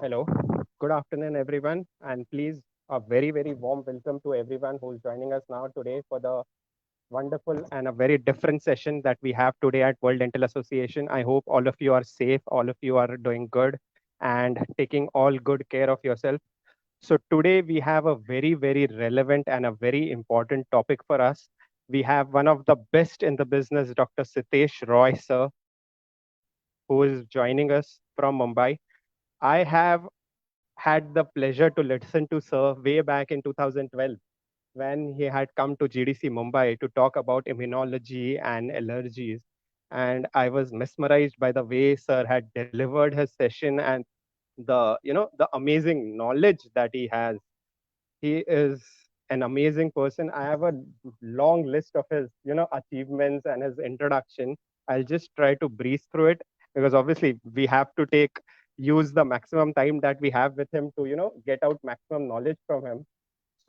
Hello, good afternoon, everyone, and please a very, very warm welcome to everyone who's joining us now today for the wonderful and a very different session that we have today at World Dental Association. I hope all of you are safe, all of you are doing good, and taking all good care of yourself. So, today we have a very, very relevant and a very important topic for us. We have one of the best in the business, Dr. Sitesh Roy, sir, who is joining us from Mumbai. I have had the pleasure to listen to Sir way back in 2012 when he had come to GDC Mumbai to talk about immunology and allergies. And I was mesmerized by the way Sir had delivered his session and the amazing knowledge that he has. He is an amazing person. I have a long list of his achievements and his introduction. I'll just try to breeze through it because obviously we have to take use the maximum time that we have with him to get out maximum knowledge from him.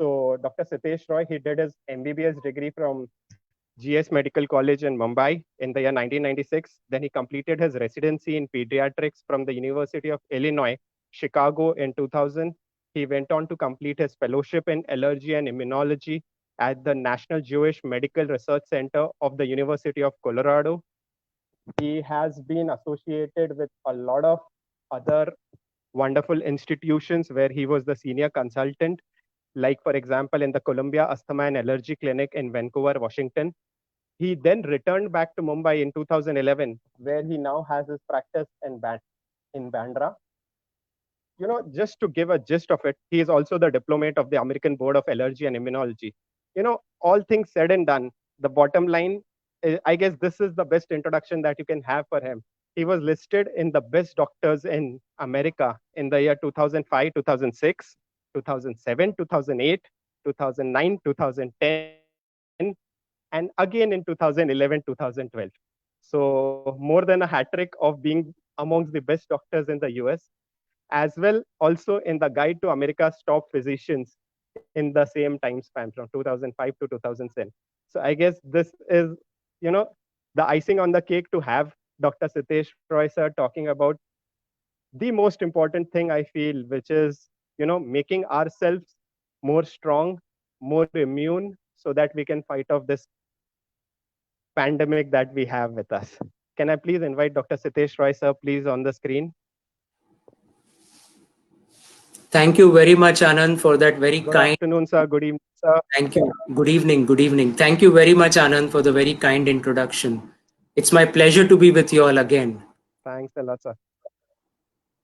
So Dr. Sitesh Roy, he did his MBBS degree from GS Medical College in Mumbai in the year 1996. Then he completed his residency in pediatrics from the University of Illinois, Chicago in 2000. He went on to complete his fellowship in allergy and immunology at the National Jewish Medical Research Center of the University of Colorado. He has been associated with a lot of other wonderful institutions where he was the senior consultant, like, for example, in the Columbia Asthma and Allergy Clinic in Vancouver, Washington. He then returned back to Mumbai in 2011, where he now has his practice in Bandra. Just to give a gist of it, he is also the diplomate of the American Board of Allergy and Immunology. All things said and done, the bottom line, I guess this is the best introduction that you can have for him. He was listed in the best doctors in America in the year 2005, 2006, 2007, 2008, 2009, 2010, and again in 2011, 2012. So, more than a hat trick of being amongst the best doctors in the US, as well also in the Guide to America's Top Physicians in the same time span from 2005 to 2010. So I guess this is, you know, the icing on the cake to have Dr. Sitesh Roy sir talking about the most important thing I feel, which is, making ourselves more strong, more immune so that we can fight off this pandemic that we have with us. Can I please invite Dr. Sitesh Roy sir, please, on the screen? Thank you very much, Anand, for that very Good kind. afternoon, sir. Good evening, sir. Thank you. Good evening. Good evening. Thank you very much, Anand, for the very kind introduction. It's my pleasure to be with you all again. Thanks a lot, sir.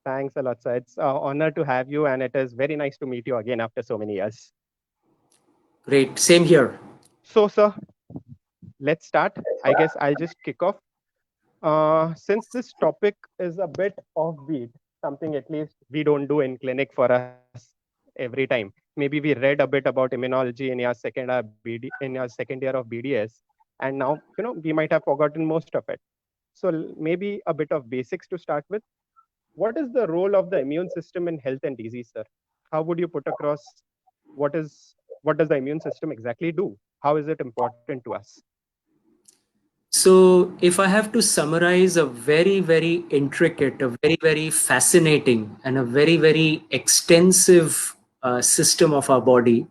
Thanks a lot, sir. It's an honor to have you, and it is very nice to meet you again after so many years. Great. Same here. So, sir, let's start. I guess I'll just kick off. Since this topic is a bit offbeat, something at least we don't do in clinic for us every time. Maybe we read a bit about immunology in your in your second year of BDS, and now we might have forgotten most of it. So maybe a bit of basics to start with. What is the role of the immune system in health and disease, sir? How would you put across what does the immune system exactly do? How is it important to us? So, if I have to summarize a very, very intricate, a very, very fascinating, and a very, very extensive system of our body,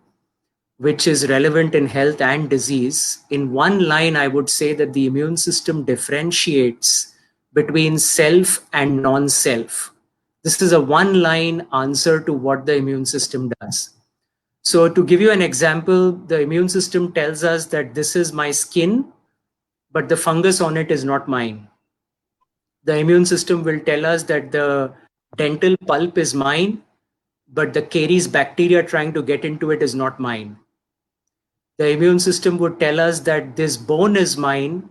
which is relevant in health and disease, in one line, I would say that the immune system differentiates between self and non self. This is a one line answer to what the immune system does. So, to give you an example, the immune system tells us that this is my skin, but the fungus on it is not mine. The immune system will tell us that the dental pulp is mine, but the caries bacteria trying to get into it is not mine. The immune system would tell us that this bone is mine,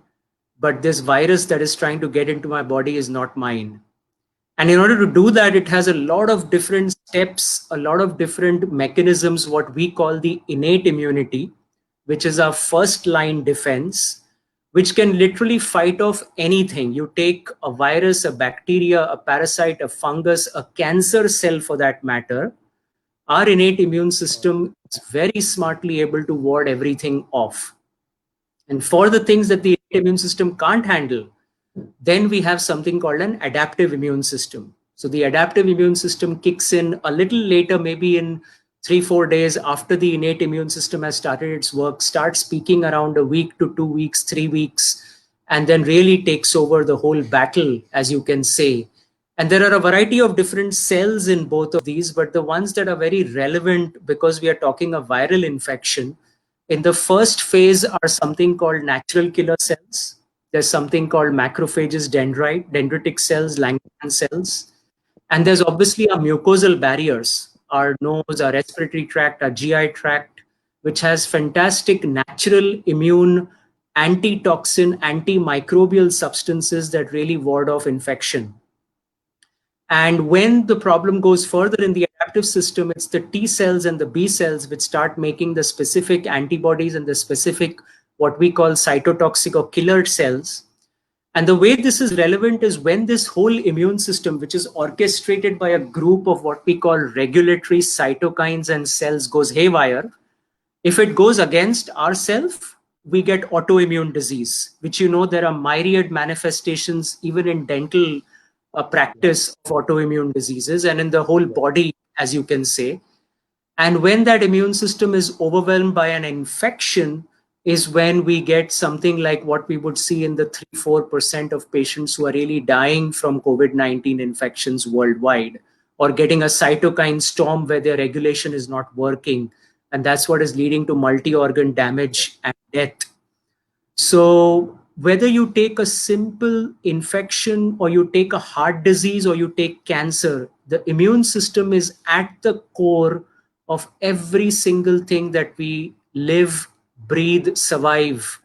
but this virus that is trying to get into my body is not mine. And in order to do that, it has a lot of different steps, a lot of different mechanisms, what we call the innate immunity, which is our first line defense, which can literally fight off anything. You take a virus, a bacteria, a parasite, a fungus, a cancer cell for that matter, our innate immune system is very smartly able to ward everything off. And for the things that the innate immune system can't handle, then we have something called an adaptive immune system. So the adaptive immune system kicks in a little later, maybe in 3-4 days after the innate immune system has started its work, starts peaking around a week to 2 weeks, 3 weeks, and then really takes over the whole battle, as you can say. And there are a variety of different cells in both of these, but the ones that are very relevant, because we are talking a viral infection, in the first phase are something called natural killer cells. There's something called macrophages, dendritic cells, Langerhans cells. And there's obviously our mucosal barriers, our nose, our respiratory tract, our GI tract, which has fantastic natural immune antitoxin, antimicrobial substances that really ward off infection. And when the problem goes further in the adaptive system, it's the T cells and the B cells which start making the specific antibodies and the specific, what we call cytotoxic or killer cells. And the way this is relevant is when this whole immune system, which is orchestrated by a group of what we call regulatory cytokines and cells, goes haywire. If it goes against ourself, we get autoimmune disease, which, you know, there are myriad manifestations even in dental practice of autoimmune diseases and in the whole body, as you can say. And when that immune system is overwhelmed by an infection is when we get something like what we would see in the 3-4% of patients who are really dying from COVID-19 infections worldwide, or getting a cytokine storm where their regulation is not working. And that's what is leading to multi-organ damage and death. So whether you take a simple infection or you take a heart disease or you take cancer, the immune system is at the core of every single thing that we live, breathe, survive.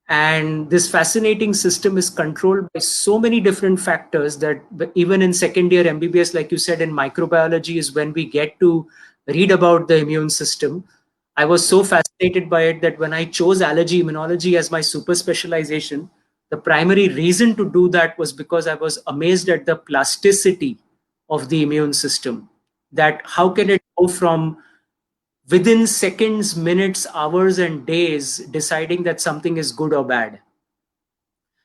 And this fascinating system is controlled by so many different factors that even in second year MBBS, like you said, in microbiology is when we get to read about the immune system. I was so fascinated by it that when I chose allergy immunology as my super specialization, the primary reason to do that was because I was amazed at the plasticity of the immune system. That how can it go from within seconds, minutes, hours, and days deciding that something is good or bad.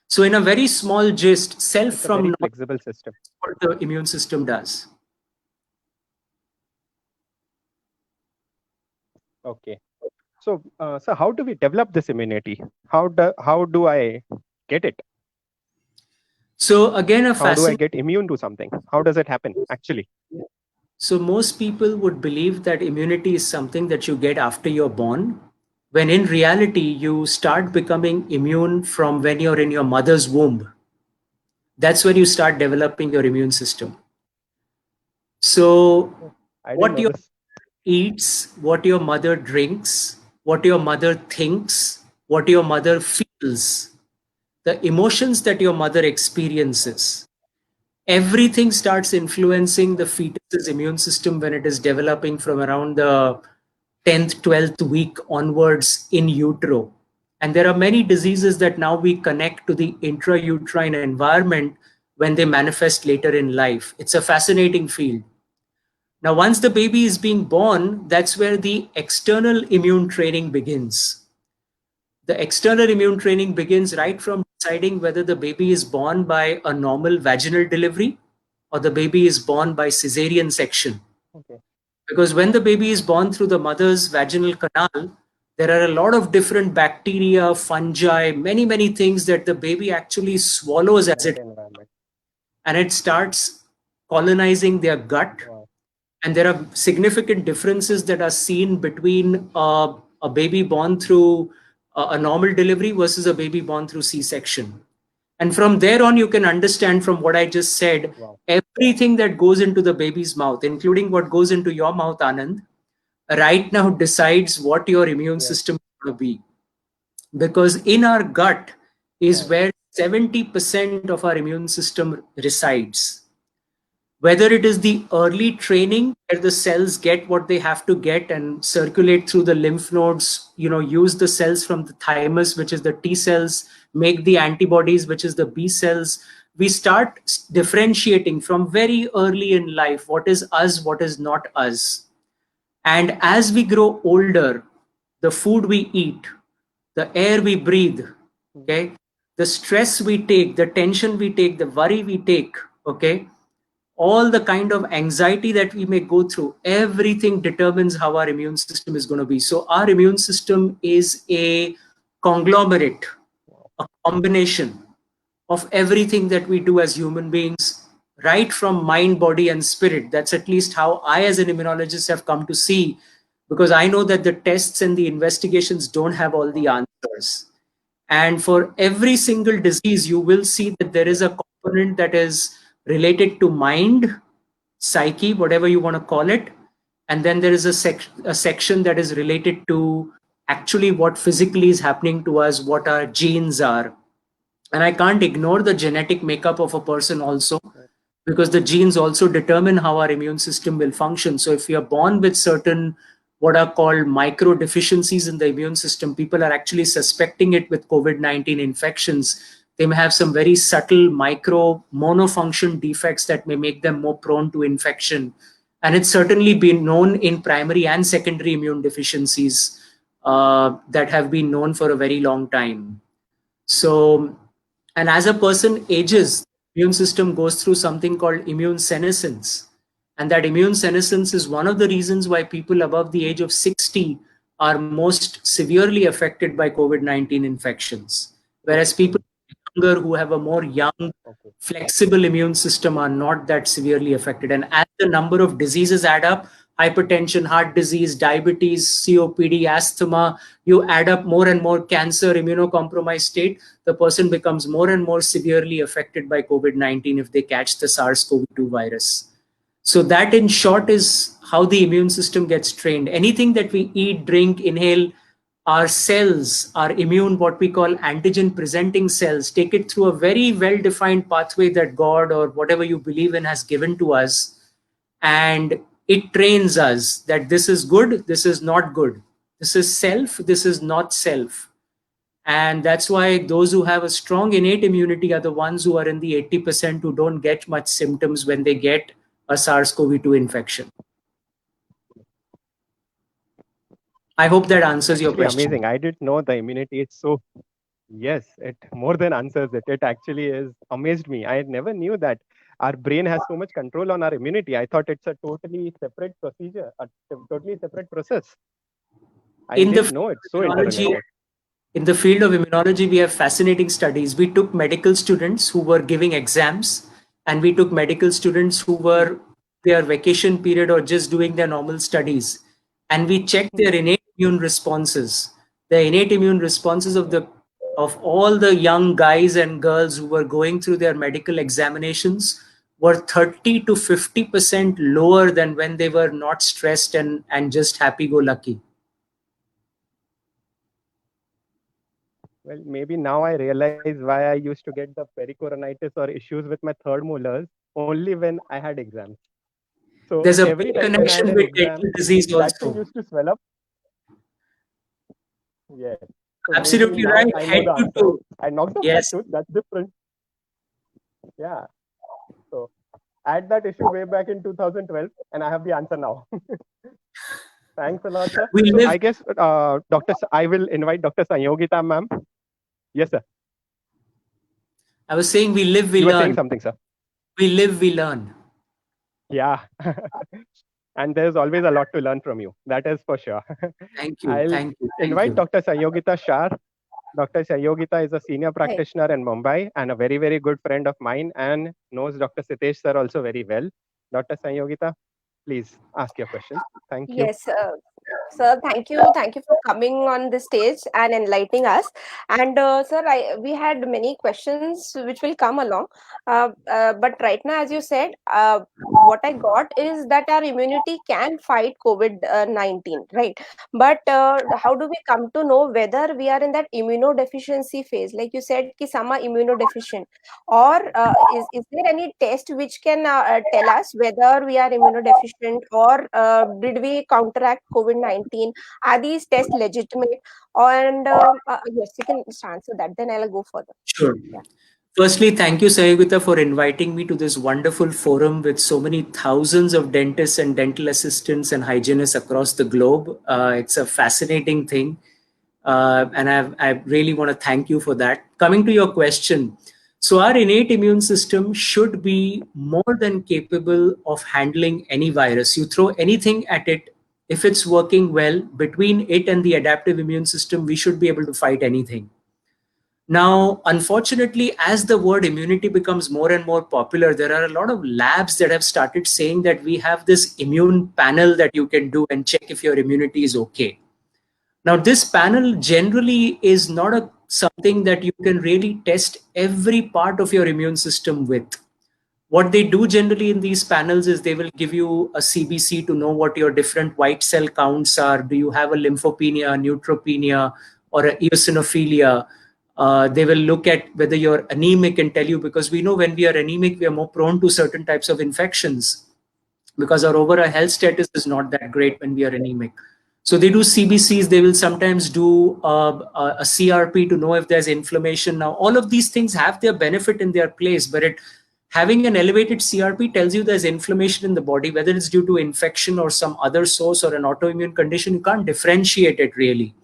So in a very small gist, self It's a from very not flexible system. what the immune system does. Okay. So, so how do we develop this immunity? How do I get it? So again, a How do I fascinating. get immune to something? How does it happen actually? So most people would believe that immunity is something that you get after you're born, when in reality, you start becoming immune from when you're in your mother's womb. That's when you start developing your immune system. So I didn't what know your this. eats, what your mother drinks, what your mother thinks, what your mother feels, the emotions that your mother experiences, everything starts influencing the fetus's immune system when it is developing from around the 10th, 12th week onwards in utero. And there are many diseases that now we connect to the intrauterine environment when they manifest later in life. It's a fascinating field. Now, once the baby is being born, that's where the external immune training begins. The external immune training begins right from deciding whether the baby is born by a normal vaginal delivery or the baby is born by cesarean section. Okay. Because when the baby is born through the mother's vaginal canal, there are a lot of different bacteria, fungi, many things that the baby actually swallows as That it, environment. and it starts colonizing their gut. Wow. And there are significant differences that are seen between a baby born through a normal delivery versus a baby born through C-section. And from there on, you can understand from what I just said, Wow. everything that goes into the baby's mouth, including what goes into your mouth, Anand, right now decides what your immune Yes. system is going to be. Because in our gut is Wow. where 70% of our immune system resides. Whether it is the early training where the cells get what they have to get and circulate through the lymph nodes, use the cells from the thymus, which is the T cells, make the antibodies, which is the B cells. We start differentiating from very early in life what is us, what is not us. And as we grow older, the food we eat, the air we breathe, okay, the stress we take, the tension we take, the worry we take, okay, all the kind of anxiety that we may go through, everything determines how our immune system is going to be. So our immune system is a conglomerate, a combination of everything that we do as human beings, right from mind, body, and spirit. That's at least how I, as an immunologist, have come to see, because I know that the tests and the investigations don't have all the answers. And for every single disease, you will see that there is a component that is related to mind, psyche, whatever you want to call it. And then there is a section that is related to actually what physically is happening to us, what our genes are. And I can't ignore the genetic makeup of a person also, because the genes also determine how our immune system will function. So if you're born with certain what are called micro deficiencies in the immune system, people are actually suspecting it with COVID-19 infections. They may have some very subtle micro monofunction defects that may make them more prone to infection. And it's certainly been known in primary and secondary immune deficiencies that have been known for a very long time. So, and as a person ages, immune system goes through something called immune senescence. And that immune senescence is one of the reasons why people above the age of 60 are most severely affected by COVID-19 infections. Whereas people younger who have a more young, flexible immune system are not that severely affected. And as the number of diseases add up, hypertension, heart disease, diabetes, COPD, asthma, you add up more and more cancer, immunocompromised state, the person becomes more and more severely affected by COVID-19 if they catch the SARS-CoV-2 virus. So that in short is how the immune system gets trained. Anything that we eat, drink, inhale, our cells, our immune, what we call antigen presenting cells, take it through a very well-defined pathway that God or whatever you believe in has given to us. And it trains us that this is good, this is not good. This is self, this is not self. And that's why those who have a strong innate immunity are the ones who are in the 80% who don't get much symptoms when they get a SARS-CoV-2 infection. I hope that answers your question. Amazing. I didn't know the immunity is so. Yes, it more than answers it. It actually is amazed me. I never knew that our brain has so much control on our immunity. I thought it's a totally separate procedure, a totally separate process. I didn't know it's so interrelated. In the field of immunology, we have fascinating studies. We took medical students who were giving exams, and we took medical students who were their vacation period or just doing their normal studies. And we checked their innate immune responses. The innate immune responses of all the young guys and girls who were going through their medical examinations were 30 to 50% lower than when they were not stressed and just happy-go-lucky. Well, maybe now I realize why I used to get the pericoronitis or issues with my third molars only when I had exams. So there's a every time connection I had with exam, disease also. That thing used to swell up. Yes. So absolutely right. I know the answer. I knocked off yes. that tooth. That's different. Yeah. So I had that issue way back in 2012, and I have the answer now. Thanks a lot, sir. I guess, I will invite Dr. Sanyogita, ma'am. Yes, sir. I was saying we live, we learn. You were saying something, sir. We live, we learn. Yeah. And there's always a lot to learn from you. That is for sure. Thank you. I'll invite Dr. Sanyogita Shah. Dr. Sanyogita is a senior practitioner in Mumbai and a very, very good friend of mine and knows Dr. Sitesh sir also very well. Dr. Sanyogita, please ask your question. Thank you. Yes, sir, thank you. Thank you for coming on the stage and enlightening us. And sir, we had many questions which will come along. But right now, as you said, what I got is that our immunity can fight COVID-19, right? But how do we come to know whether we are in that immunodeficiency phase? Like you said, ki some are immunodeficient. Or is there any test which can tell us whether we are immunodeficient or did we counteract COVID-19? Are these tests legitimate? And yes, you can answer that. Then I'll go further. Sure. Yeah. Firstly, thank you, Sanyogita, for inviting me to this wonderful forum with so many thousands of dentists and dental assistants and hygienists across the globe. It's a fascinating thing. And I really want to thank you for that. Coming to your question, So our innate immune system should be more than capable of handling any virus. You throw anything at it, if it's working well, between it and the adaptive immune system, we should be able to fight anything. Now, unfortunately, as the word immunity becomes more and more popular, there are a lot of labs that have started saying that we have this immune panel that you can do and check if your immunity is okay. Now, this panel generally is not something that you can really test every part of your immune system with. What they do generally in these panels is they will give you a CBC to know what your different white cell counts are. Do you have a lymphopenia, neutropenia, or a eosinophilia? They will look at whether you're anemic and tell you, because we know when we are anemic, we are more prone to certain types of infections because our overall health status is not that great when we are anemic. So they do CBCs. They will sometimes do a CRP to know if there's inflammation. Now, all of these things have their benefit in their place, but having an elevated CRP tells you there's inflammation in the body, whether it's due to infection or some other source or an autoimmune condition. You can't differentiate it really.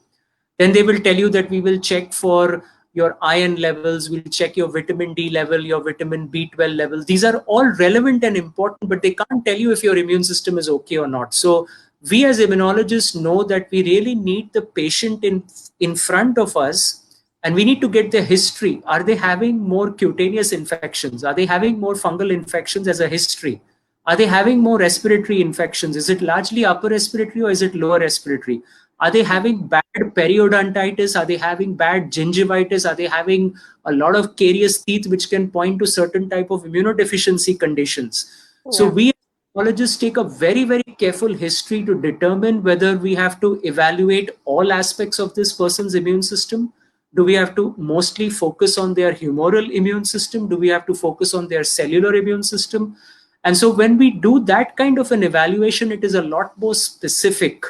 Then they will tell you that we will check for your iron levels, we'll check your vitamin D level, your vitamin B12 levels. These are all relevant and important, but they can't tell you if your immune system is okay or not. So we as immunologists know that we really need the patient in front of us, and we need to get their history. Are they having more cutaneous infections? Are they having more fungal infections as a history? Are they having more respiratory infections? Is it largely upper respiratory or is it lower respiratory? Are they having bad periodontitis? Are they having bad gingivitis? Are they having a lot of carious teeth, which can point to certain type of immunodeficiency conditions? Yeah. So we immunologists take a very, very careful history to determine whether we have to evaluate all aspects of this person's immune system. Do we have to mostly focus on their humoral immune system? Do we have to focus on their cellular immune system? And so when we do that kind of an evaluation, it is a lot more specific.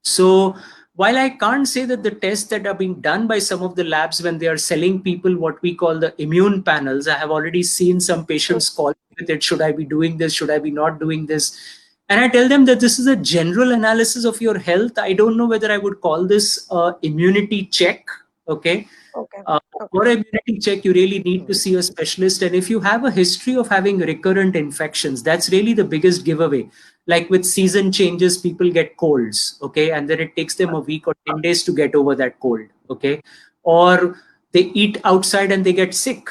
So while I can't say that the tests that are being done by some of the labs when they are selling people what we call the immune panels, I have already seen some patients call with it, should I be doing this? Should I be not doing this? And I tell them that this is a general analysis of your health. I don't know whether I would call this immunity check. Okay. For immunity check, you really need to see a specialist. And if you have a history of having recurrent infections, that's really the biggest giveaway. Like with season changes, people get colds, okay? And then it takes them a week or 10 days to get over that cold, okay? Or they eat outside and they get sick.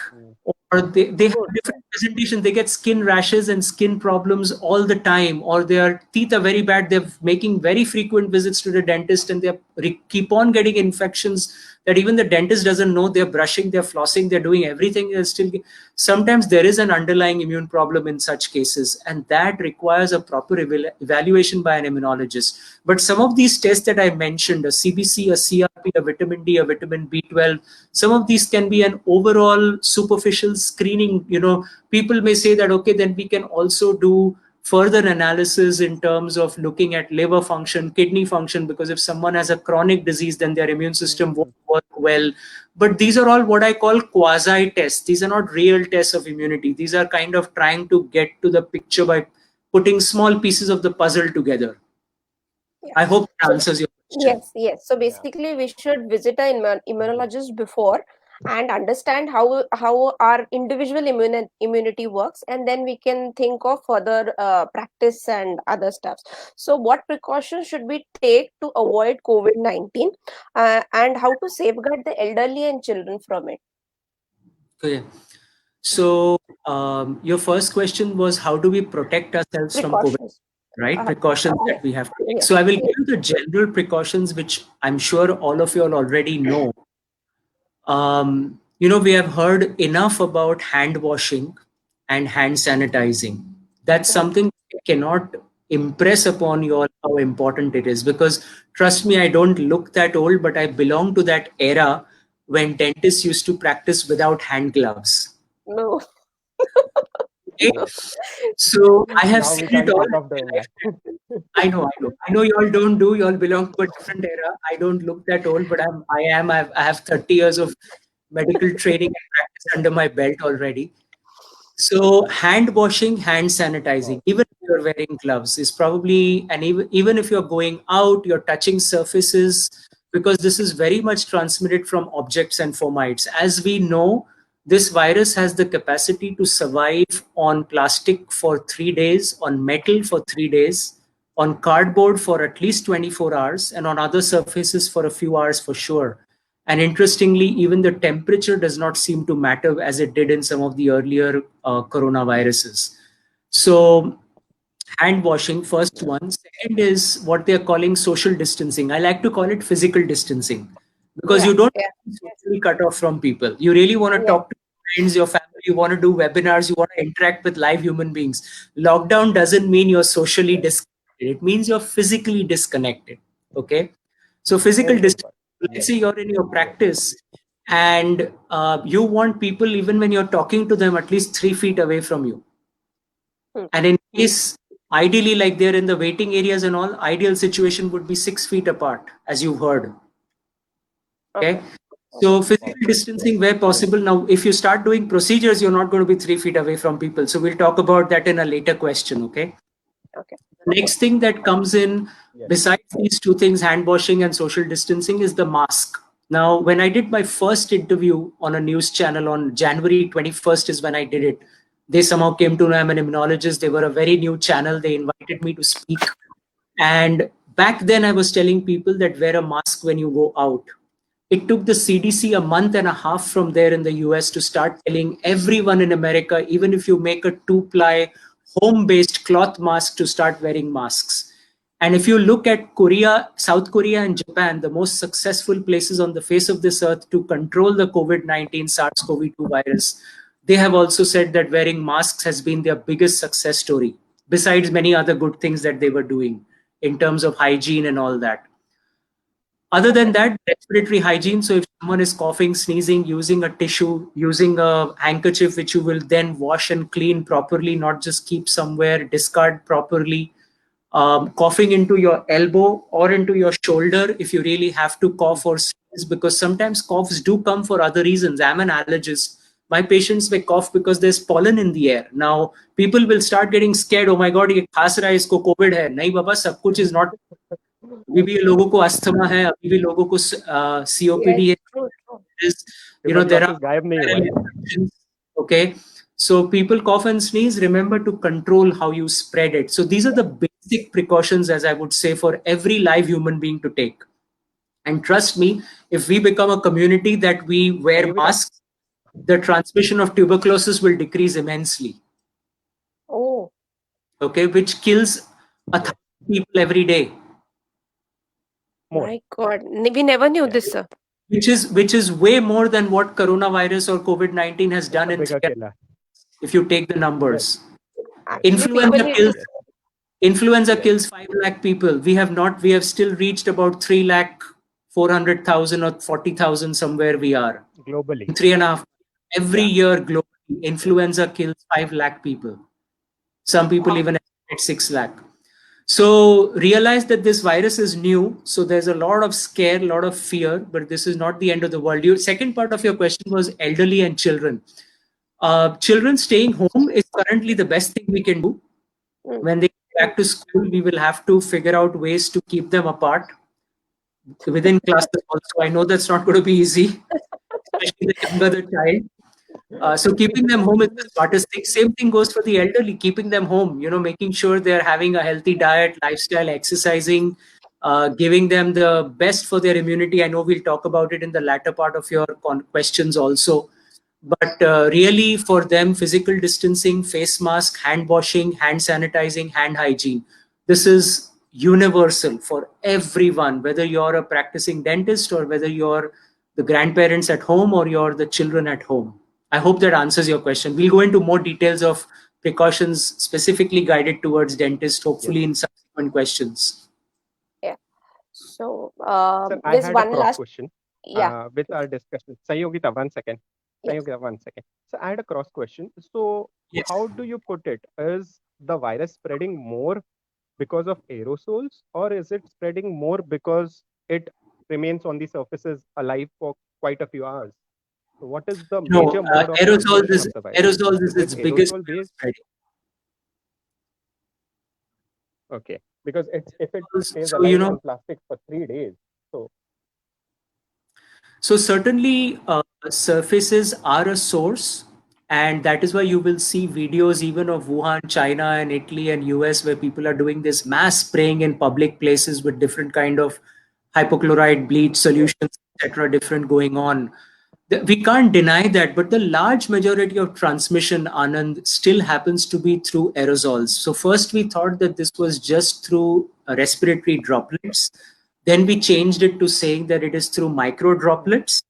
Or they have different presentation. They get skin rashes and skin problems all the time, or their teeth are very bad. They're making very frequent visits to the dentist, and they keep on getting infections that even the dentist doesn't know. They're brushing, they're flossing, they're doing everything. And still, sometimes there is an underlying immune problem in such cases, and that requires a proper evaluation by an immunologist. But some of these tests that I mentioned, a CBC, a CRP, a vitamin D, a vitamin B12, some of these can be an overall superficial screening. You know, people may say that, okay, then we can also do further analysis in terms of looking at liver function, kidney function, because if someone has a chronic disease, then their immune system won't work well. But these are all what I call quasi tests. These are not real tests of immunity. These are kind of trying to get to the picture by putting small pieces of the puzzle together. Yeah. I hope that answers your question. Yes. So basically, we should visit an immunologist before and understand how our individual immunity works, and then we can think of further practice and other stuffs. So what precautions should we take to avoid COVID-19 and how to safeguard the elderly and children from it? Okay. So your first question was, how do we protect ourselves from COVID? Right? Precautions that we have to take. So I will give you the general precautions, which I'm sure all of you all already know. You know, we have heard enough about hand washing and hand sanitizing. That's something I cannot impress upon you all how important it is, because trust me, I don't look that old, but I belong to that era when dentists used to practice without hand gloves. No. Okay? So I have seen it all. I know you all don't do, you all belong to a different era. I don't look that old, but I have 30 years of medical training and practice under my belt already. So hand washing, hand sanitizing, even if you're wearing gloves, is probably, and even if you're going out, you're touching surfaces, because this is very much transmitted from objects and fomites. As we know, this virus has the capacity to survive on plastic for 3 days, on metal for 3 days, on cardboard for at least 24 hours, and on other surfaces for a few hours for sure. And interestingly, even the temperature does not seem to matter as it did in some of the earlier coronaviruses. So hand washing, first one. Second is what they're calling social distancing. I like to call it physical distancing, because Yeah, you don't yeah, socially cut off from people. You really want to yeah. talk to friends, your family, you want to do webinars, you want to interact with live human beings. Lockdown doesn't mean you're socially disconnected. It means you're physically disconnected. Okay. So physical Very good distance, point. let's say you're in your practice and you want people, even when you're talking to them, at least 3 feet away from you. Hmm. And in case, ideally, like they're in the waiting areas and all, ideal situation would be 6 feet apart, as you've heard. Okay. Okay. So physical distancing where possible. Now, if you start doing procedures, you're not going to be 3 feet away from people. So we'll talk about that in a later question. Okay. Okay. The next thing that comes in Yes. besides these two things, hand washing and social distancing, is the mask. Now, when I did my first interview on a news channel on January 21st is when I did it. They somehow came to know I'm an immunologist. They were a very new channel. They invited me to speak. And back then I was telling people that wear a mask when you go out. It took the CDC a month and a half from there in the US to start telling everyone in America, even if you make a 2-ply home-based cloth mask, to start wearing masks. And if you look at Korea, South Korea and Japan, the most successful places on the face of this earth to control the COVID-19 SARS-CoV-2 virus, they have also said that wearing masks has been their biggest success story, besides many other good things that they were doing in terms of hygiene and all that. Other than that, respiratory hygiene. So if someone is coughing, sneezing, using a tissue, using a handkerchief, which you will then wash and clean properly, not just keep somewhere, discard properly. Coughing into your elbow or into your shoulder if you really have to cough or sneeze, because sometimes coughs do come for other reasons. I'm an allergist. My patients may cough because there's pollen in the air. Now, people will start getting scared. Oh my God, ये खांस रहा है, इसको COVID है. नहीं बाबा, सब कुछ is not. अभी भी लोगों को अस्थमा है, अभी भी लोगों को Yes, COPD है. true, true. There are Tuberculosis गायब नहीं हुआ viral है. infections. Okay. So people cough and sneeze, remember to control how you spread it. So these are the basic precautions, as I would say, for every live human being to take. And trust me, if we become a community that we wear Ayurveda. masks, the transmission of tuberculosis will decrease immensely. Oh, Okay, which kills 1,000 people every day. More. my God. We never knew Yeah. this, sir. Which is way more than what coronavirus or COVID-19 has It's done a in bigger 3 killer. if you take the numbers. Actually, people Influenza need kills to. Influenza Yes. kills 5 lakh people. We have still reached about 3 lakh 400,000 or 40,000 somewhere we are. Globally. 3.5 every Yeah. year globally. Influenza kills 5 lakh people. Some people Wow. even estimate 6 lakh. So realize that this virus is new. So there's a lot of scare, a lot of fear, but this is not the end of the world. Your second part of your question was elderly and children. Children staying home is currently the best thing we can do. Mm. When they go back to school, we will have to figure out ways to keep them apart within classes also. I know that's not going to be easy, especially the younger the child. So keeping them home is the smartest thing. Same thing goes for the elderly, keeping them home, making sure they're having a healthy diet, lifestyle, exercising, giving them the best for their immunity. I know we'll talk about it in the latter part of your questions also. But really for them, physical distancing, face mask, hand washing, hand sanitizing, hand hygiene. This is universal for everyone, whether you're a practicing dentist or whether you're the grandparents at home or you're the children at home. I hope that answers your question. We'll go into more details of precautions specifically guided towards dentists, hopefully in subsequent questions. Yeah. So, Sir, I there's had a one cross last. question Yeah. with our discussion. Sayogita, 1 second. Yes. Sayogita, 1 second. So I had a cross question. So Yes. how do you put it? Is the virus spreading more because of aerosols, or is it spreading more because it remains on the surfaces alive for quite a few hours? So what is the No, major mode of aerosols transmission is of the virus? its Is it biggest aerosol based? spreading. Okay, because if it stays So alive on plastic for 3 days, so So certainly surfaces are a source, and that is why you will see videos even of Wuhan, China, and Italy and US where people are doing this mass spraying in public places with different kind of hypochlorite bleach solutions, etc., different going on. We can't deny that, but the large majority of transmission, Anand, still happens to be through aerosols. So first we thought that this was just through respiratory droplets. Then we changed it to saying that it is through micro droplets.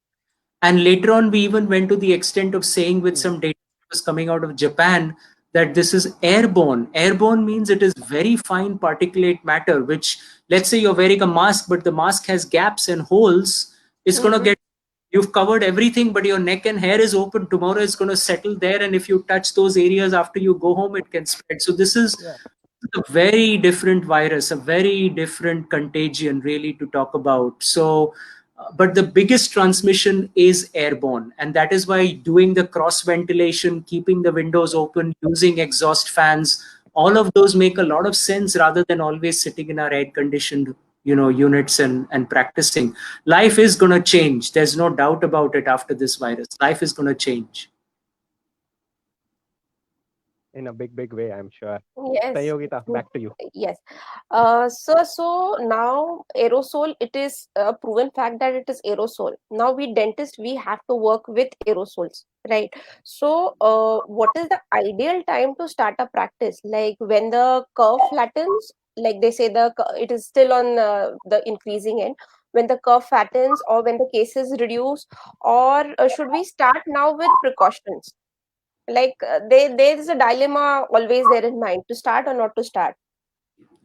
And later on, we even went to the extent of saying with some data that was coming out of Japan that this is airborne. Airborne means it is very fine particulate matter, which, let's say you're wearing a mask, but the mask has gaps and holes, it's going to get, you've covered everything, but your neck and hair is open. Tomorrow it's going to settle there. And if you touch those areas after you go home, it can spread. So this is a very different virus, a very different contagion, really, to talk about. So, but the biggest transmission is airborne. And that is why doing the cross ventilation, keeping the windows open, using exhaust fans, all of those make a lot of sense rather than always sitting in our air conditioned units and practicing. Life is going to change. There's no doubt about it. After this virus, life is going to change in a big way, I'm sure. Yes. Sayogita, back to you. Yes. So now aerosol, it is a proven fact that it is aerosol. Now we dentists, we have to work with aerosols, right? So what is the ideal time to start a practice? Like when the curve flattens, like they say it is still on the increasing end. When the curve flattens or when the cases reduce, or should we start now with precautions? Like there is a dilemma always there in mind, to start or not to start.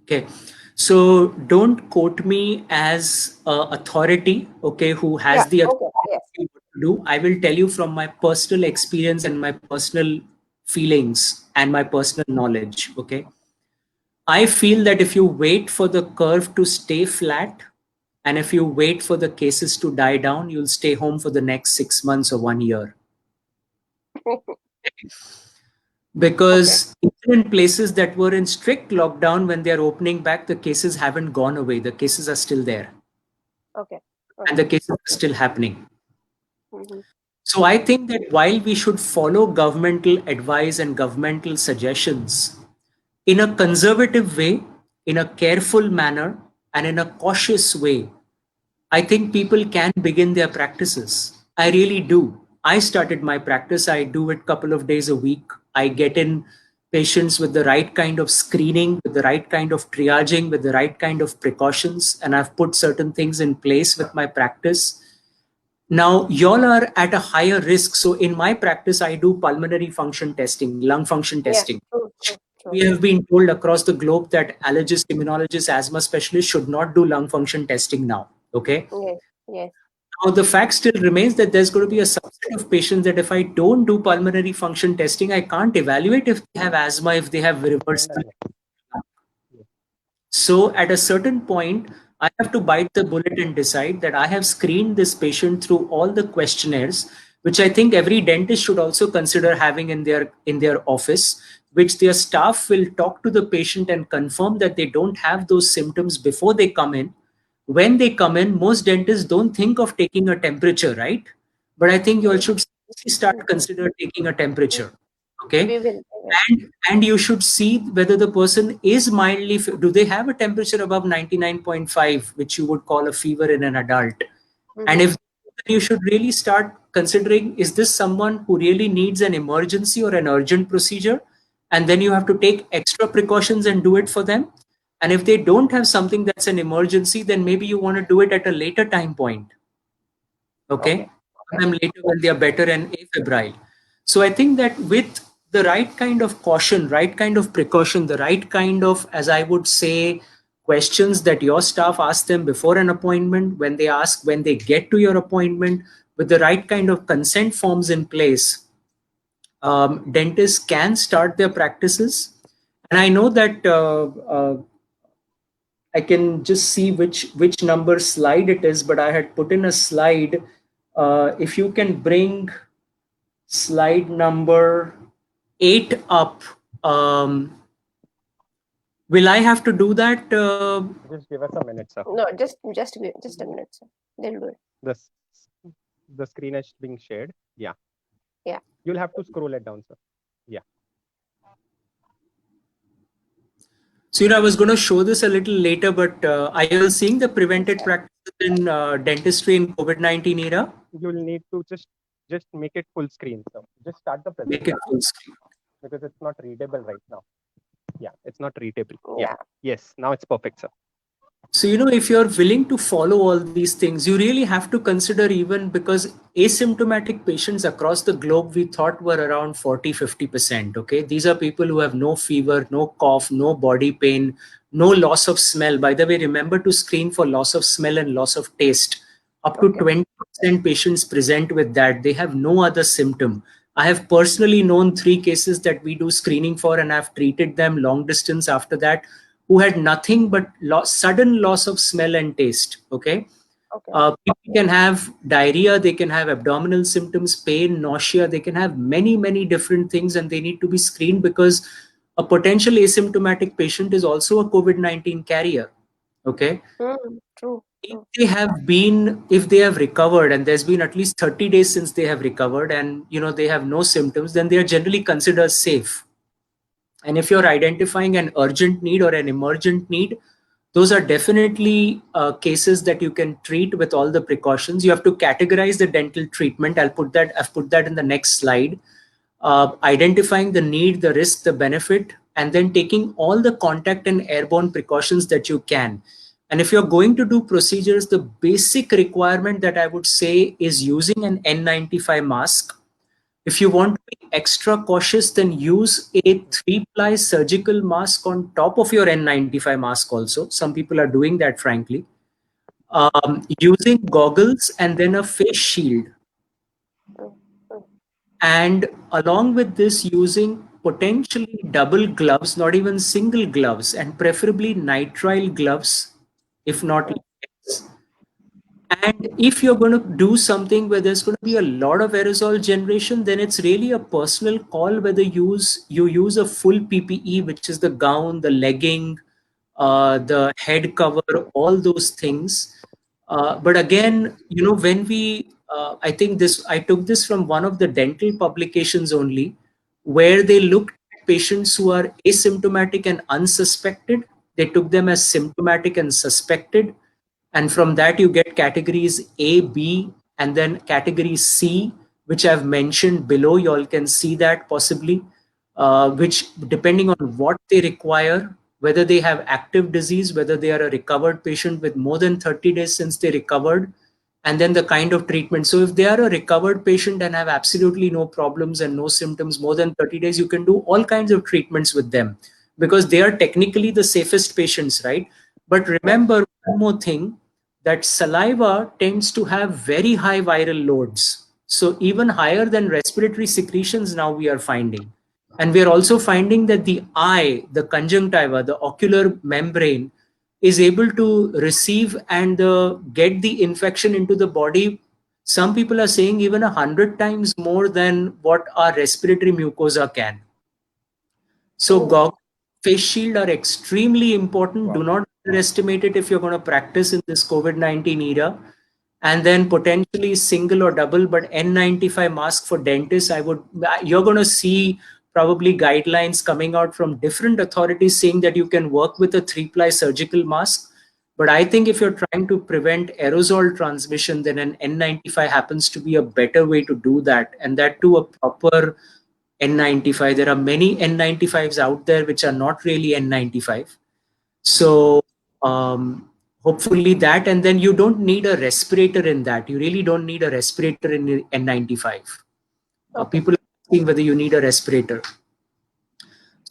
Okay, so don't quote me as a authority, okay, who has the Okay. Yes. authority to do. I will tell you from my personal experience and my personal feelings and my personal knowledge, okay. I feel that if you wait for the curve to stay flat and if you wait for the cases to die down, you'll stay home for the next 6 months or 1 year. Because even in places that were in strict lockdown, when they're opening back, the cases haven't gone away. The cases are still there. Okay. And the cases are still happening. Mm-hmm. So I think that while we should follow governmental advice and governmental suggestions in a conservative way, in a careful manner, and in a cautious way, I think people can begin their practices. I really do. I started my practice. I do it a couple of days a week. I get in patients with the right kind of screening, with the right kind of triaging, with the right kind of precautions. And I've put certain things in place with my practice. Now, y'all are at a higher risk. So in my practice, I do pulmonary function testing, lung function testing. True. We have been told across the globe that allergists, immunologists, asthma specialists should not do lung function testing now. Okay. Yes. Now, the fact still remains that there's going to be a subset of patients that if I don't do pulmonary function testing, I can't evaluate if they have asthma, if they have reversible. So at a certain point, I have to bite the bullet and decide that I have screened this patient through all the questionnaires, which I think every dentist should also consider having in their office, which their staff will talk to the patient and confirm that they don't have those symptoms before they come in. When they come in, most dentists don't think of taking a temperature, right? But I think you all should start consider taking a temperature. Okay. We will. And you should see whether the person is mildly, do they have a temperature above 99.5, which you would call a fever in an adult? And if you should really start considering, is this someone who really needs an emergency or an urgent procedure? And then you have to take extra precautions and do it for them. And if they don't have something that's an emergency, then maybe you want to do it at a later time point. Okay. Them later when they are better and afebrile. So I think that with the right kind of caution, right kind of precaution, the right kind of, as I would say, questions that your staff ask them before an appointment, when they get to your appointment, with the right kind of consent forms in place, dentists can start their practices. And I know that I can just see which number slide it is, but I had put in a slide. If you can bring slide number 8 up. Will I have to do that? Just give us a minute, sir. No, just a minute, sir. They'll do it. The screen is being shared. Yeah. Yeah. You'll have to scroll it down, sir. So, I was going to show this a little later, but are you all seeing the prevented practices in dentistry in COVID-19 era? You'll need to just make it full screen, sir. Just start the Make it presentation full screen. because it's not readable right now. Yeah, it's not readable. Yeah. Yes, now it's perfect, sir. So, if you're willing to follow all these things, you really have to consider, even because asymptomatic patients across the globe, we thought were around 40-50%. Okay. These are people who have no fever, no cough, no body pain, no loss of smell. By the way, remember to screen for loss of smell and loss of taste. Up to 20% patients present with that. They have no other symptom. I have personally known 3 cases that we do screening for, and I've treated them long distance after that, who had nothing but sudden loss of smell and taste. Okay. People can have diarrhea, they can have abdominal symptoms, pain, nausea, they can have many, many different things, and they need to be screened because a potential asymptomatic patient is also a COVID-19 carrier. Okay. True. If they have recovered, and there's been at least 30 days since they have recovered, and they have no symptoms, then they are generally considered safe. And if you're identifying an urgent need or an emergent need, those are definitely cases that you can treat with all the precautions. You have to categorize the dental treatment. I've put that in the next slide. Identifying the need, the risk, the benefit, and then taking all the contact and airborne precautions that you can. And if you're going to do procedures, the basic requirement that I would say is using an N95 mask. If you want to be extra cautious, then use a 3-ply surgical mask on top of your N95 mask also. Some people are doing that, frankly. Using goggles and then a face shield. And along with this, using potentially double gloves, not even single gloves, and preferably nitrile gloves, if not less. And if you're going to do something where there's going to be a lot of aerosol generation, then it's really a personal call whether you use a full PPE, which is the gown, the legging, the head cover, all those things. But again, when I think I took this from one of the dental publications only, where they looked at patients who are asymptomatic and unsuspected. They took them as symptomatic and suspected. And from that, you get categories A, B, and then category C, which I've mentioned below. You all can see that possibly, which depending on what they require, whether they have active disease, whether they are a recovered patient with more than 30 days since they recovered, and then the kind of treatment. So if they are a recovered patient and have absolutely no problems and no symptoms more than 30 days, you can do all kinds of treatments with them because they are technically the safest patients, right? But remember one more thing, that saliva tends to have very high viral loads. So even higher than respiratory secretions now we are finding. And we are also finding that the eye, the conjunctiva, the ocular membrane is able to receive and get the infection into the body. Some people are saying even 100 times more than what our respiratory mucosa can. So goggles, face shield are extremely important. Do not underestimate it if you're going to practice in this COVID-19 era. And then potentially single or double, but N95 mask for dentists, you're going to see probably guidelines coming out from different authorities saying that you can work with a 3-ply surgical mask. But I think if you're trying to prevent aerosol transmission, then an N95 happens to be a better way to do that. And that too, a proper N95. There are many N95s out there which are not really N95. So hopefully that, and then you don't need a respirator in that. You really don't need a respirator in N95. People are asking whether you need a respirator.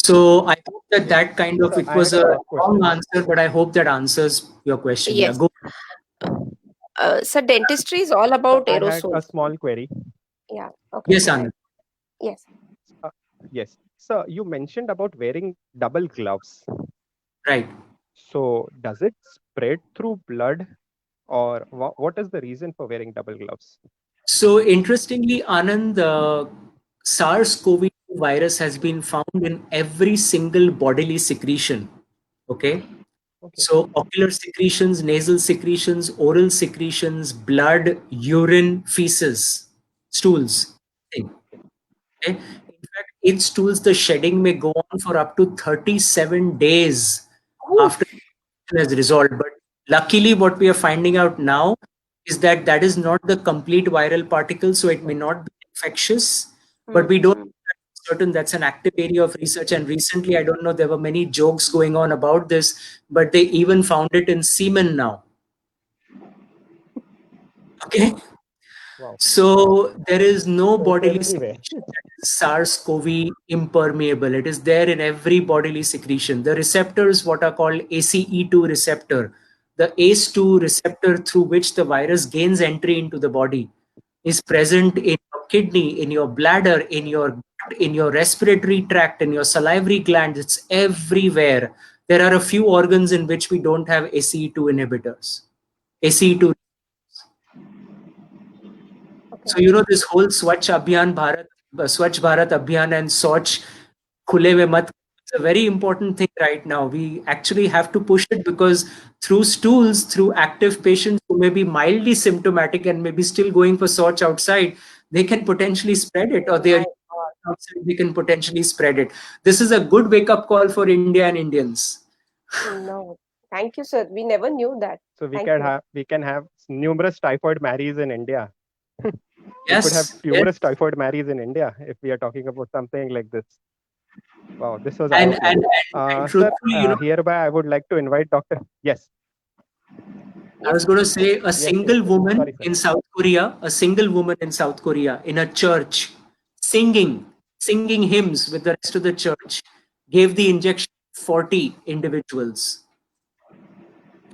So I hope that kind of, it was a long answer, but I hope that answers your question. Yes. Yeah, go. So dentistry is all about aerosols. I had a small query. Yeah. Okay. Yes, Anand. Yes. Yes. So you mentioned about wearing double gloves. Right. So does it spread through blood, or what is the reason for wearing double gloves? So interestingly, Anand, the SARS-CoV-2 virus has been found in every single bodily secretion. Okay. Okay. So ocular secretions, nasal secretions, oral secretions, blood, urine, feces, stools. Okay. In fact, in stools, the shedding may go on for up to 37 days after Oof. the infection has resolved. But luckily, what we are finding out now is that that is not the complete viral particle, so it may not be infectious. But we don't Mhm. certain that's an active area of research. And recently, I don't know, there were many jokes going on about this, but they even found it in semen now. Okay. Wow. So there is no So it's bodily everywhere. secretion that is SARS-CoV impermeable. It is there in every bodily secretion. The receptors, what are called ACE2 receptor, the ACE2 receptor through which the virus gains entry into the body, is present in your kidney, in your bladder, in your gut, in your respiratory tract, in your salivary glands. It's everywhere. There are a few organs in which we don't have ACE2 inhibitors. ACE2. Okay. So, this whole Swachh Bharat Abhiyan and Soch Khule Mein Mat is a very important thing right now. We actually have to push it because through stools, through active patients who may be mildly symptomatic and maybe still going for Soch outside, they can potentially spread it, or Oh they are my God. outside, they can potentially spread it. This is a good wake up call for India and Indians. No. Thank you, sir. We never knew that. So Thank you. we can have numerous typhoid Marys in India. We could have Yes, yes. numerous typhoid Marys in India if we are talking about something like this. Wow, this was And, eye-opening. and, and, and Sir, truthfully, hereby I would like to invite Dr. Yes, I Yes, was going to say a yes, yes, single yes. woman Sorry, sir. in South Korea, a single woman in South Korea in a church singing hymns with the rest of the church, gave the injection to 40 individuals.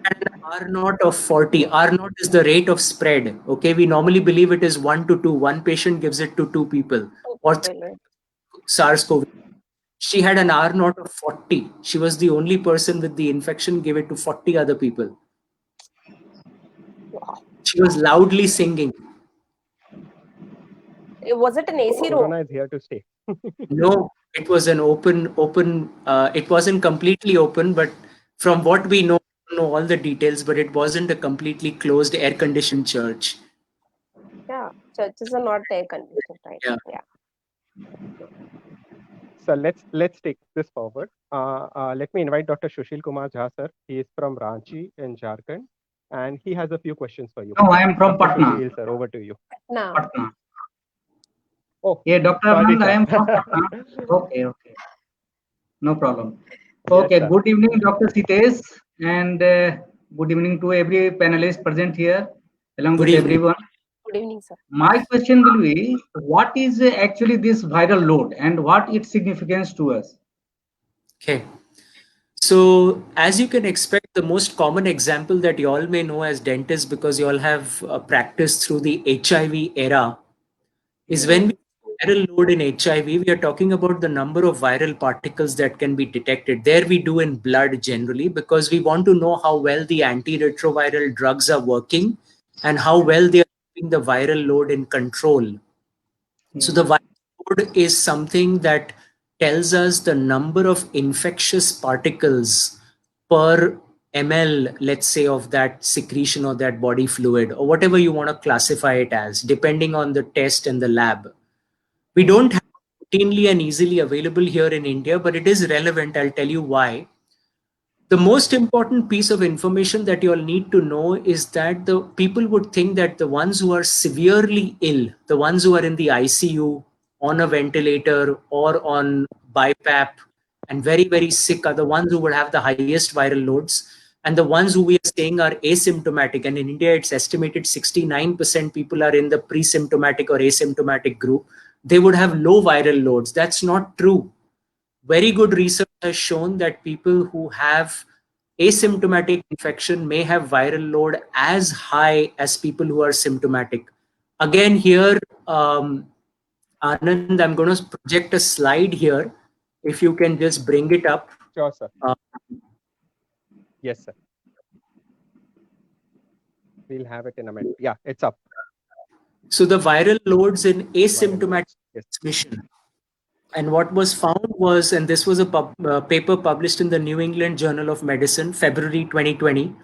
And an R naught of 40. R naught is the rate of spread. Okay, we normally believe it is 1 to 2. One patient gives it to two people two or people. Right? SARS-CoV. She had an R naught of 40. She was the only person with the infection, gave it to 40 other people. Wow. She was loudly singing. Was it an AC room? Corona is here to stay. No, it was an open. It wasn't completely open, but from what we know, I don't know all the details, but it wasn't a completely closed, air-conditioned church. Yeah. Churches are not air conditioned, right? Yeah. Yeah. So let's take this forward. Let me invite Dr. Sushil Kumar Jha, sir. He is from Ranchi in Jharkhand, and he has a few questions for you. No, I am from Dr. Patna. Sushil, sir, over to you. Now. Patna. Oh, Yeah, Dr. sorry, Anand, I sir. am from Patna. Okay, okay. No problem. Yes, Okay, sir. good evening, Dr. Sitesh, and good evening to every panelist present here, along Good with evening. everyone. Good evening, sir. My question will be, what is actually this viral load and what its significance to us? Okay. So, as you can expect, the most common example that you all may know as dentists, because you all have practiced through the HIV era, is when we viral load in HIV, we are talking about the number of viral particles that can be detected. There we do in blood generally, because we want to know how well the antiretroviral drugs are working and how well they are keeping the viral load in control. So Yeah. the viral load is something that tells us the number of infectious particles per ml, let's say, of that secretion or that body fluid, or whatever you want to classify it as, depending on the test and the lab. We don't have it routinely and easily available here in India, but it is relevant. I'll tell you why. The most important piece of information that you'll need to know is that the people would think that the ones who are severely ill, the ones who are in the ICU, on a ventilator, or on BiPAP, and very, very sick are the ones who would have the highest viral loads. And the ones who we are saying are asymptomatic. And in India, it's estimated 69% people are in the pre-symptomatic or asymptomatic group. They would have low viral loads. That's not true. Very good research has shown that people who have asymptomatic infection may have viral load as high as people who are symptomatic. Again, here, Anand, I'm going to project a slide here. If you can just bring it up. Sure, sir. Uh, Yes, sir. We'll have it in a minute. Yeah, it's up. So the viral loads in Viral asymptomatic loads. Yes. transmission. And what was found was, and this was a paper published in the New England Journal of Medicine, February 2020,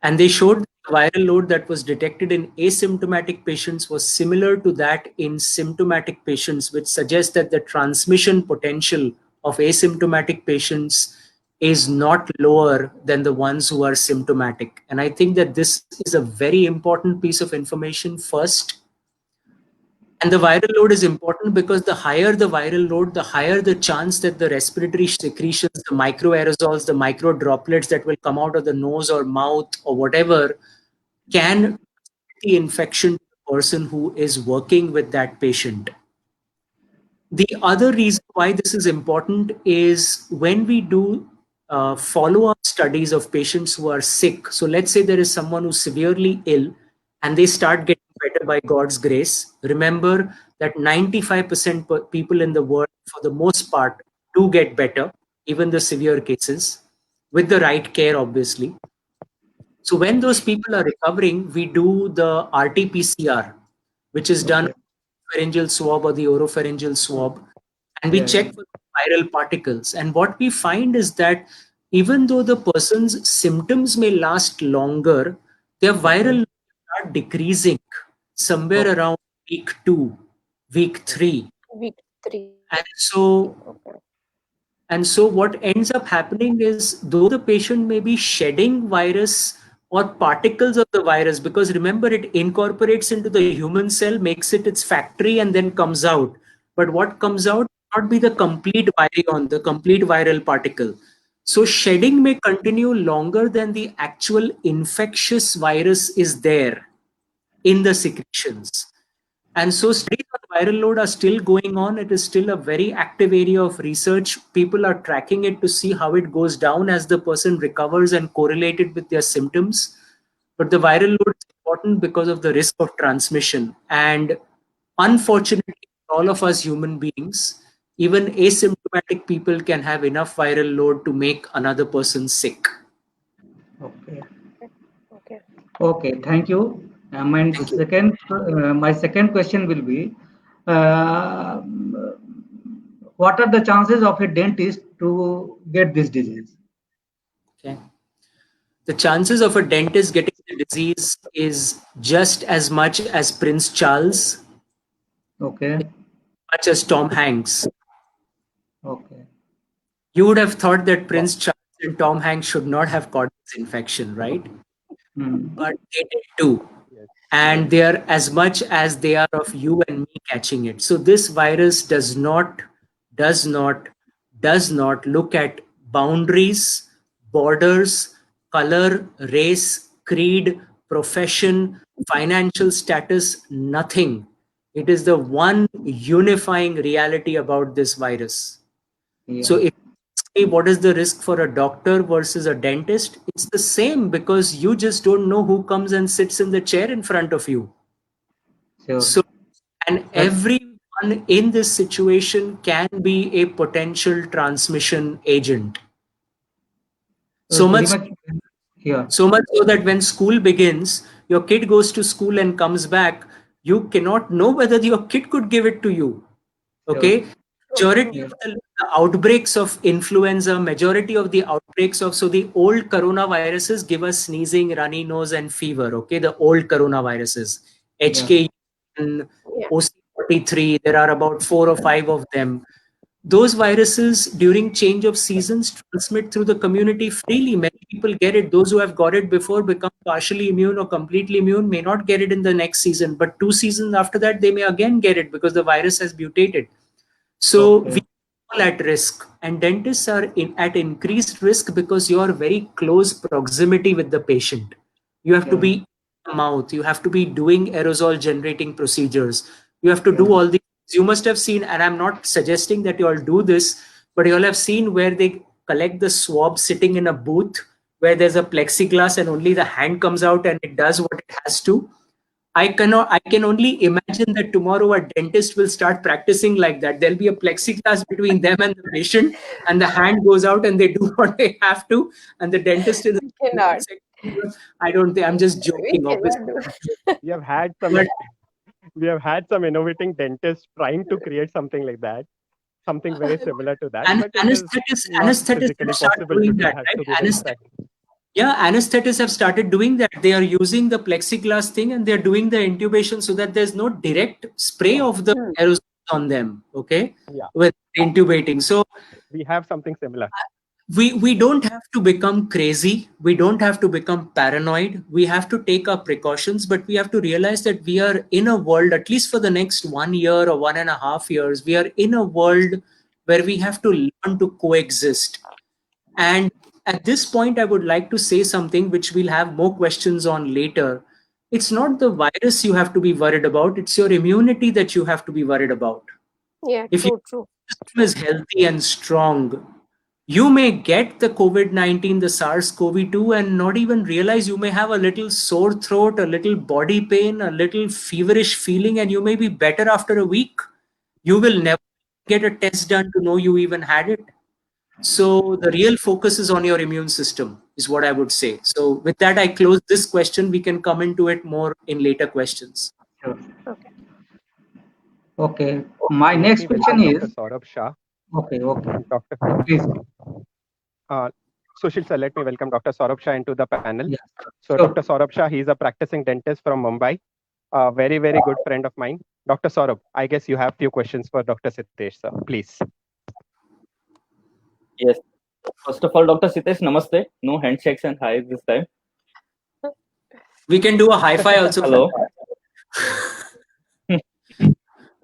and they showed that the viral load that was detected in asymptomatic patients was similar to that in symptomatic patients, which suggests that the transmission potential of asymptomatic patients is not lower than the ones who are symptomatic. And I think that this is a very important piece of information first. And the viral load is important because the higher the viral load, the higher the chance that the respiratory secretions, the microaerosols, the micro droplets that will come out of the nose or mouth or whatever can the infection to the person who is working with that patient. The other reason why this is important is when we do follow-up studies of patients who are sick. So let's say there is someone who's severely ill and they start getting better by God's grace. Remember that 95% people in the world, for the most part, do get better, even the severe cases, with the right care, obviously. So when those people are recovering, we do the RT-PCR, which is done Okay. pharyngeal swab or the oropharyngeal swab, and we Yeah, check yeah. for viral particles. And what we find is that even though the person's symptoms may last longer, their viral load start decreasing somewhere Okay. around week 2, week 3. Week 3. And so Okay. and so what ends up happening is, though the patient may be shedding virus or particles of the virus, because remember, it incorporates into the human cell, makes it its factory, and then comes out. But what comes out will not be the complete virion, the complete viral particle. So shedding may continue longer than the actual infectious virus is there in the secretions. And so studies on viral load are still going on. It is still a very active area of research. People are tracking it to see how it goes down as the person recovers and correlate it with their symptoms. But the viral load is important because of the risk of transmission. And unfortunately, all of us human beings, even asymptomatic people can have enough viral load to make another person sick. Okay. Okay. Okay. Thank you. Thank you. My second question will be, uh, what are the chances of a dentist to get this disease? Okay. The chances of a dentist getting the disease is just as much as Prince Charles, Okay. much as Tom Hanks. Okay. You would have thought that Prince Charles and Tom Hanks should not have caught this infection, right? Hmm. But they did too. Yes. And they are as much as they are of you and me catching it. So this virus does not, does not, does not look at boundaries, borders, color, race, creed, profession, financial status, nothing. It is the one unifying reality about this virus. Yeah. So if you ask me what is the risk for a doctor versus a dentist, it's the same, because you just don't know who comes and sits in the chair in front of you. Sure. So, and That- everyone in this situation can be a potential transmission agent. So very much, much. Yeah. so much so that when school begins, your kid goes to school and comes back, you cannot know whether your kid could give it to you. Okay. Majority Yeah. of the outbreaks of influenza, majority of the outbreaks of, so the old coronaviruses give us sneezing, runny nose, and fever. Okay. The old coronaviruses, HK, Yeah. OC43, there are about 4 or 5 of them. Those viruses during change of seasons transmit through the community freely. Many people get it. Those who have got it before become partially immune or completely immune, may not get it in the next season, but 2 seasons after that, they may again get it because the virus has mutated. So Okay. we are all at risk, and dentists are at increased risk because you are very close proximity with the patient. You have to Yeah. be in the mouth. You have to be doing aerosol generating procedures. You have to Yeah. do all these. You must have seen, and I'm not suggesting that you all do this, but you all have seen where they collect the swab sitting in a booth where there's a plexiglass and only the hand comes out and it does what it has to. I can only imagine that tomorrow a dentist will start practicing like that. There'll be a plexiglass between them and the patient, and the hand goes out and they do what they have to, and the dentist is. We cannot. I don't think, I'm just We joking, obviously. cannot do. We have had some But we have had some innovating dentists trying to create something like that. something very similar to that. And But it is not anesthetists physically have started possible to doing do that, that. right? So we will try. Yeah, anesthetists have started doing that. They are using the plexiglass thing and they're doing the intubation so that there's no direct spray of the aerosol on them, okay? Yeah. With intubating. So We have something similar. we don't have to become crazy. We don't have to become paranoid. We have to take our precautions, but we have to realize that we are in a world, at least for the next 1 year or 1.5 years, we are in a world where we have to learn to coexist. And at this point, I would like to say something which we'll have more questions on later. It's not the virus you have to be worried about, it's your immunity that you have to be worried about. Yeah, If your true. system is healthy and strong, you may get the COVID-19, the SARS-CoV-2, and not even realize. You may have a little sore throat, a little body pain, a little feverish feeling, and you may be better after a week. You will never get a test done to know you even had it. So the real focus is on your immune system, is what I would say. So with that, I close this question. We can come into it more in later questions. Sure. Okay. Okay. My Let next me question welcome is, Dr. Saurabh Shah. okay, Dr. please. Sushil sir, let me welcome Dr. Saurabh Shah into the panel. Yes. So Sure. Dr. Saurabh Shah, he is a practicing dentist from Mumbai, a very, very good friend of mine. Dr. Saurabh, I guess you have few questions for Dr. Sitesh, sir. Please. Yes. First of all, Dr. Sitesh, namaste. No handshakes and highs this time. We can do a hi-fi also. Hello.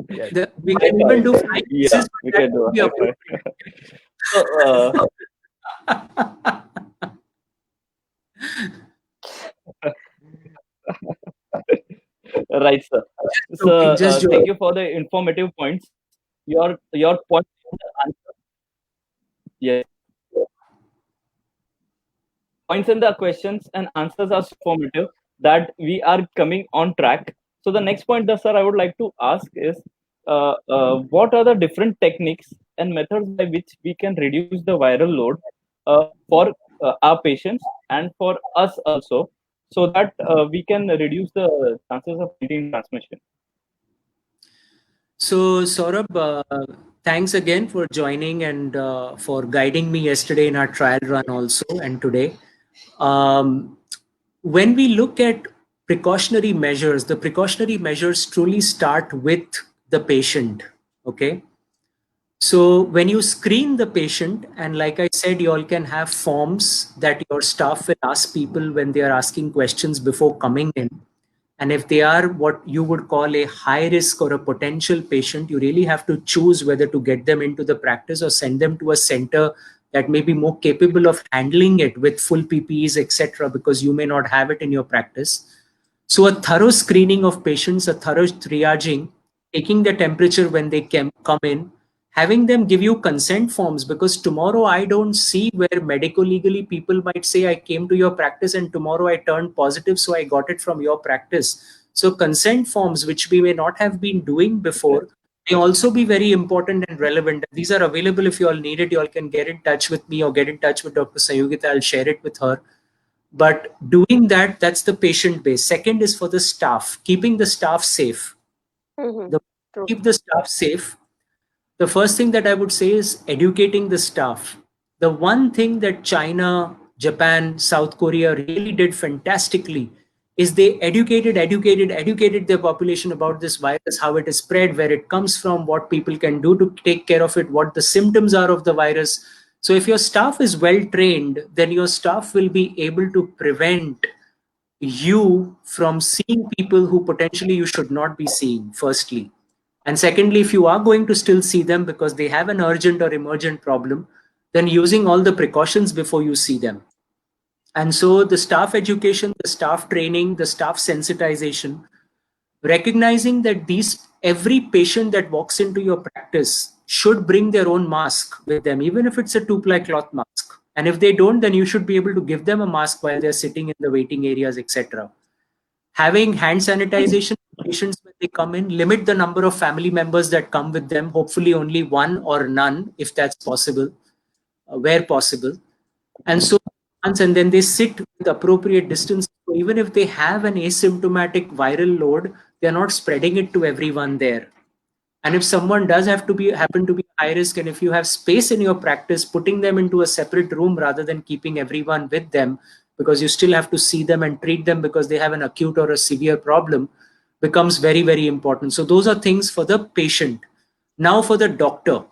Yes. We can even do flying Yeah, kisses, but we that can do would be a appropriate. Right, sir. So, thank you for the informative points. Your point, yes. Points in the questions and answers are informative, that we are coming on track. So the next point that, sir, I would like to ask is, what are the different techniques and methods by which we can reduce the viral load for our patients and for us also, so that we can reduce the chances of getting transmission? So Saurabh, thanks again for joining and for guiding me yesterday in our trial run also and today. When we look at precautionary measures, the precautionary measures truly start with the patient, okay? So when you screen the patient, and like I said, you all can have forms that your staff will ask people when they are asking questions before coming in. And if they are what you would call a high risk or a potential patient, you really have to choose whether to get them into the practice or send them to a center that may be more capable of handling it with full PPEs, etc., because you may not have it in your practice. So a thorough screening of patients, a thorough triaging, taking the temperature when they come in, having them give you consent forms, because tomorrow I don't see where medico-legally people might say, I came to your practice and tomorrow I turned positive, so I got it from your practice. So consent forms, which we may not have been doing before, may also be very important and relevant. These are available. If you all need it, you all can get in touch with me or get in touch with Dr. Sayugita. I'll share it with her. But doing that, that's the patient base. Second is for the staff, keeping the staff safe. Keep the staff safe. The first thing that I would say is educating the staff. The one thing that China, Japan, South Korea really did fantastically is they educated their population about this virus, how it is spread, where it comes from, what people can do to take care of it, what the symptoms are of the virus. So if your staff is well trained, then your staff will be able to prevent you from seeing people who potentially you should not be seeing, firstly. And secondly, if you are going to still see them because they have an urgent or emergent problem, then using all the precautions before you see them. And so the staff education, the staff training, the staff sensitization, recognizing that every patient that walks into your practice should bring their own mask with them, even if it's a 2-ply cloth mask. And if they don't, then you should be able to give them a mask while they're sitting in the waiting areas, etc. Having hand sanitization patients when they come in, limit the number of family members that come with them, hopefully only one or none, if that's possible, where possible. And so and then they sit with appropriate distance. So even if they have an asymptomatic viral load, they're not spreading it to everyone there. And if someone does happen to be high risk, and if you have space in your practice, putting them into a separate room rather than keeping everyone with them, because you still have to see them and treat them because they have an acute or a severe problem, becomes very, very important. So those are things for the patient. Now for the doctor.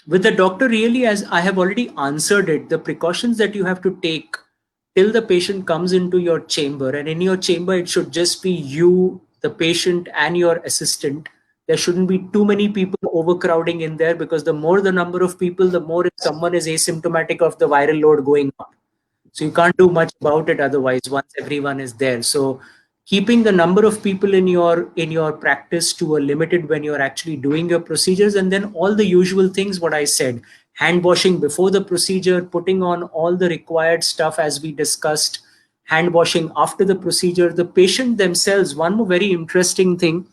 With the doctor, really, as I have already answered it, the precautions that you have to take till the patient comes into your chamber, and in your chamber, it should just be you, the patient, and your assistant. There shouldn't be too many people overcrowding in there, because the more the number of people, the more if someone is asymptomatic of the viral load going up. So you can't do much about it otherwise once everyone is there. So keeping the number of people in your practice to a limited when you're actually doing your procedures, and then all the usual things what I said: hand washing before the procedure, putting on all the required stuff as we discussed, hand washing after the procedure. The patient themselves, one more very interesting thing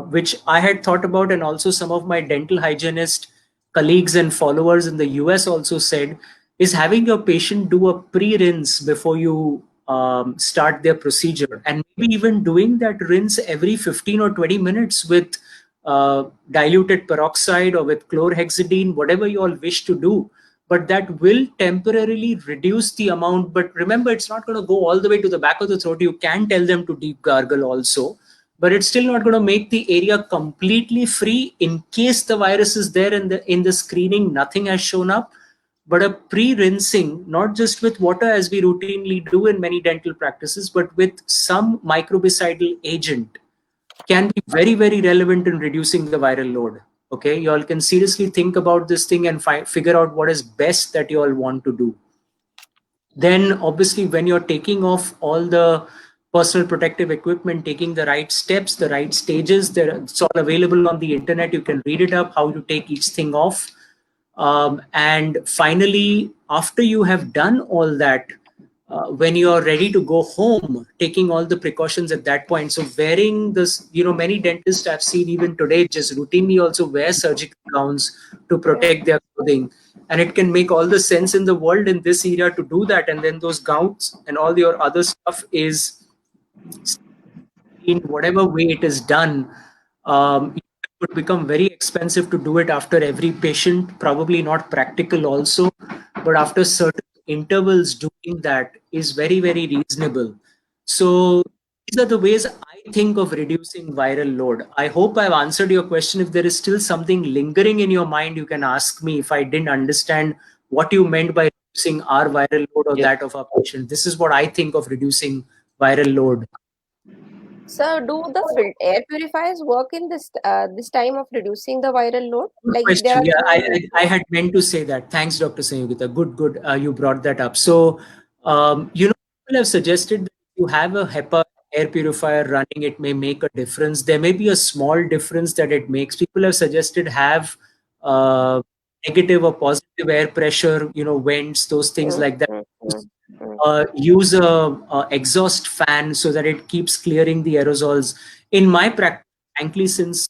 which I had thought about, and also some of my dental hygienist colleagues and followers in the US also said, is having your patient do a pre-rinse before you start their procedure, and maybe even doing that rinse every 15 or 20 minutes with diluted peroxide or with chlorhexidine, whatever you all wish to do. But that will temporarily reduce the amount. But remember, it's not going to go all the way to the back of the throat. You can tell them to deep gargle also, but it's still not going to make the area completely free. In case the virus is there in the screening, nothing has shown up. But a pre-rinsing, not just with water as we routinely do in many dental practices, but with some microbicidal agent, can be very, very relevant in reducing the viral load. Okay, you all can seriously think about this thing and figure out what is best that you all want to do. Then obviously, when you're taking off all the personal protective equipment, taking the right steps, the right stages, it's all available on the internet. You can read it up, how to take each thing off. And finally, after you have done all that, when you're ready to go home, taking all the precautions at that point. So wearing this, many dentists I've seen even today just routinely also wear surgical gowns to protect their clothing. And it can make all the sense in the world in this area to do that. And then those gowns and all your other stuff is, in whatever way it is done, it would become very expensive to do it after every patient, probably not practical also, but after certain intervals doing that is very, very reasonable. So these are the ways I think of reducing viral load. I hope I've answered your question. If there is still something lingering in your mind, you can ask me if I didn't understand what you meant by reducing our viral load or that of our patient. This is what I think of reducing viral load. So, do the air purifiers work in this time of reducing the viral load? Good question. Yeah, I had meant to say that. Thanks, Dr. Sanyogita. Good. You brought that up. So, people have suggested that if you have a HEPA air purifier running, it may make a difference. There may be a small difference that it makes. People have suggested have negative or positive air pressure, vents, those things like that. Use a exhaust fan so that it keeps clearing the aerosols. In my practice, frankly, since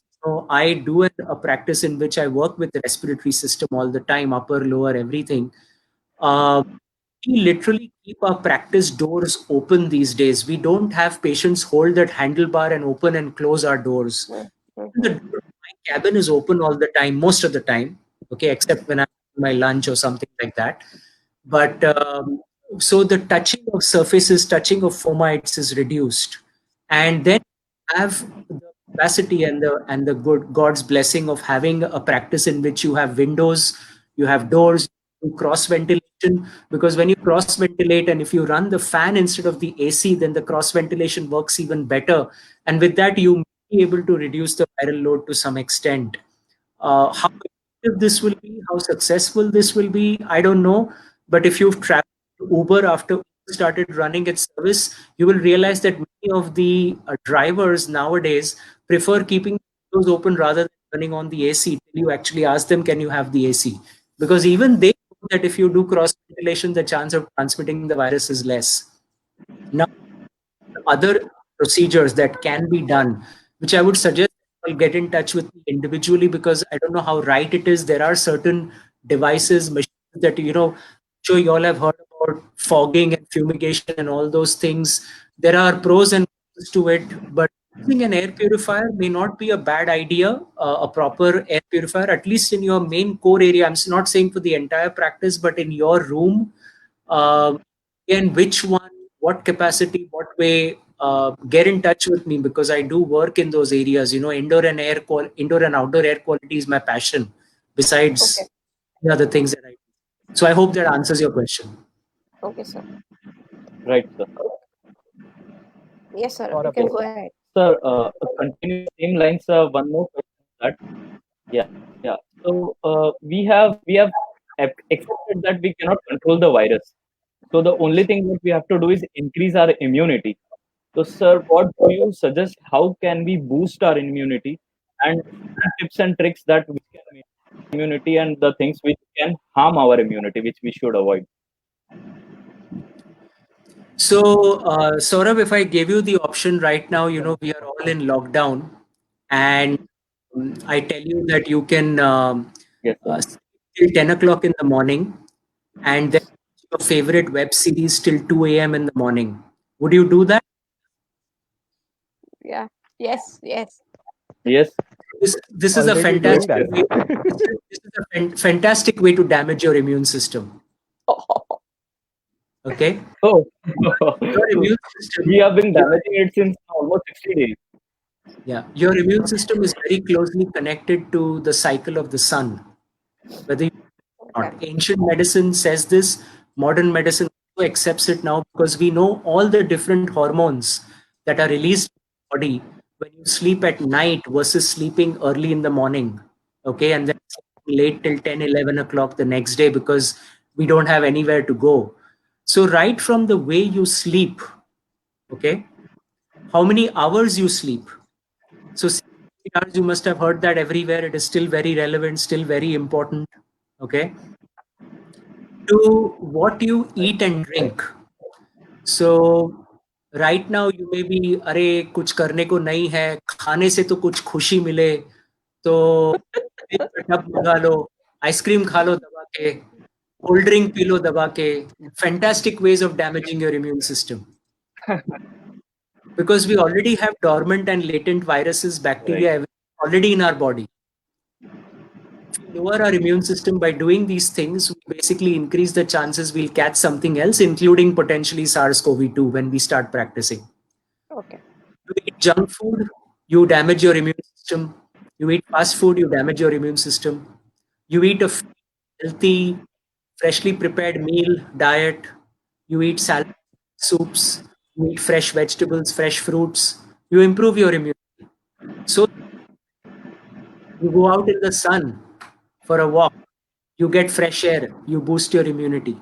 I do a practice in which I work with the respiratory system all the time, upper, lower, everything. We literally keep our practice doors open these days. We don't have patients hold that handlebar and open and close our doors. My cabin is open all the time, most of the time, okay, except when I'm on my lunch or something like that. But so the touching of surfaces, touching of fomites is reduced, and then have the capacity and the good God's blessing of having a practice in which you have windows, you have doors, you cross ventilation. Because when you cross ventilate and if you run the fan instead of the AC, then the cross ventilation works even better, and with that you may be able to reduce the viral load to some extent. How effective this will be, how successful this will be, I don't know. But if you've traveled Uber after Uber started running its service, you will realize that many of the drivers nowadays prefer keeping those open rather than turning on the AC till you actually ask them, can you have the AC? Because even they know that if you do cross ventilation, the chance of transmitting the virus is less. Now, other procedures that can be done, which I would suggest people get in touch with me individually, because I don't know how right it is. There are certain devices, machines that, sure you all have heard about fogging and fumigation and all those things. There are pros and cons to it, but Using an air purifier may not be a bad idea, a proper air purifier, at least in your main core area. I'm not saying for the entire practice, but in your room, again, which one, what capacity, what way, get in touch with me because I do work in those areas. You know, indoor and outdoor air quality is my passion, besides Okay. the other things that I do. So I hope that answers your question. Okay, sir. Right, sir. Yes, sir. Or You a can bit. go ahead. Sir, continue same lines. One more question. That yeah. So we have accepted that we cannot control the virus. So the only thing that we have to do is increase our immunity. So, sir, what do you suggest? How can we boost our immunity, and tips and tricks that we can make immunity and the things which can harm our immunity, which we should avoid? So, Saurabh, if I gave you the option right now, you know, we are all in lockdown, and I tell you that you can Yes, sir. sleep till 10 o'clock in the morning and then your favorite web series till 2 a.m. in the morning. Would you do that? Yeah. Yes. Yes. Yes. This is a Already doing fantastic that. way. This is a fantastic way to damage your immune system. Okay, Oh, your immune system. we have been damaging it since almost 60 days. Yeah, your immune system is very closely connected to the cycle of the sun. Whether you or not. Okay. Ancient medicine says this, modern medicine also accepts it now because we know all the different hormones that are released in the body when you sleep at night versus sleeping early in the morning. Okay, and then late till 10, 11 o'clock the next day because we don't have anywhere to go. So, right from the way you sleep, okay, how many hours you sleep. So 60 hours, you must have heard that everywhere. It is still very relevant, still very important. Okay. To what you eat and drink. So right now you may be, अरे कुछ करने को नहीं है, खाने से तो कुछ खुशी मिले, तो टप मंगा लो, आइसक्रीम खा लो दबा के, cold drink पी लो दबा के. Fantastic ways of damaging your immune system. Because we already have dormant and latent viruses, bacteria already in our body. If we lower our immune system by doing these things, we basically increase the chances we'll catch something else, including potentially SARS-CoV-2 when we start practicing. Okay. You eat junk food, you damage your immune system. You eat fast food, you damage your immune system. You eat a healthy, freshly prepared meal, diet. You eat salad, soups. You eat fresh vegetables, fresh fruits. You improve your immunity. So you go out in the sun for a walk. You get fresh air. You boost your immunity.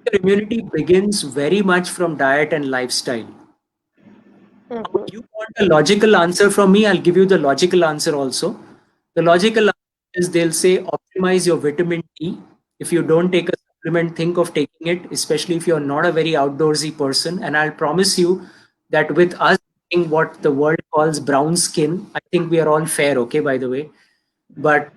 Your immunity begins very much from diet and lifestyle. Mhm. You want a logical answer from me? I'll give you the logical answer also. The logical answer is they'll say optimize your vitamin D. If you don't take a supplement, think of taking it, especially if you're not a very outdoorsy person. And I'll promise you that with us having what the world calls brown skin, I think we are all fair, okay, by the way. But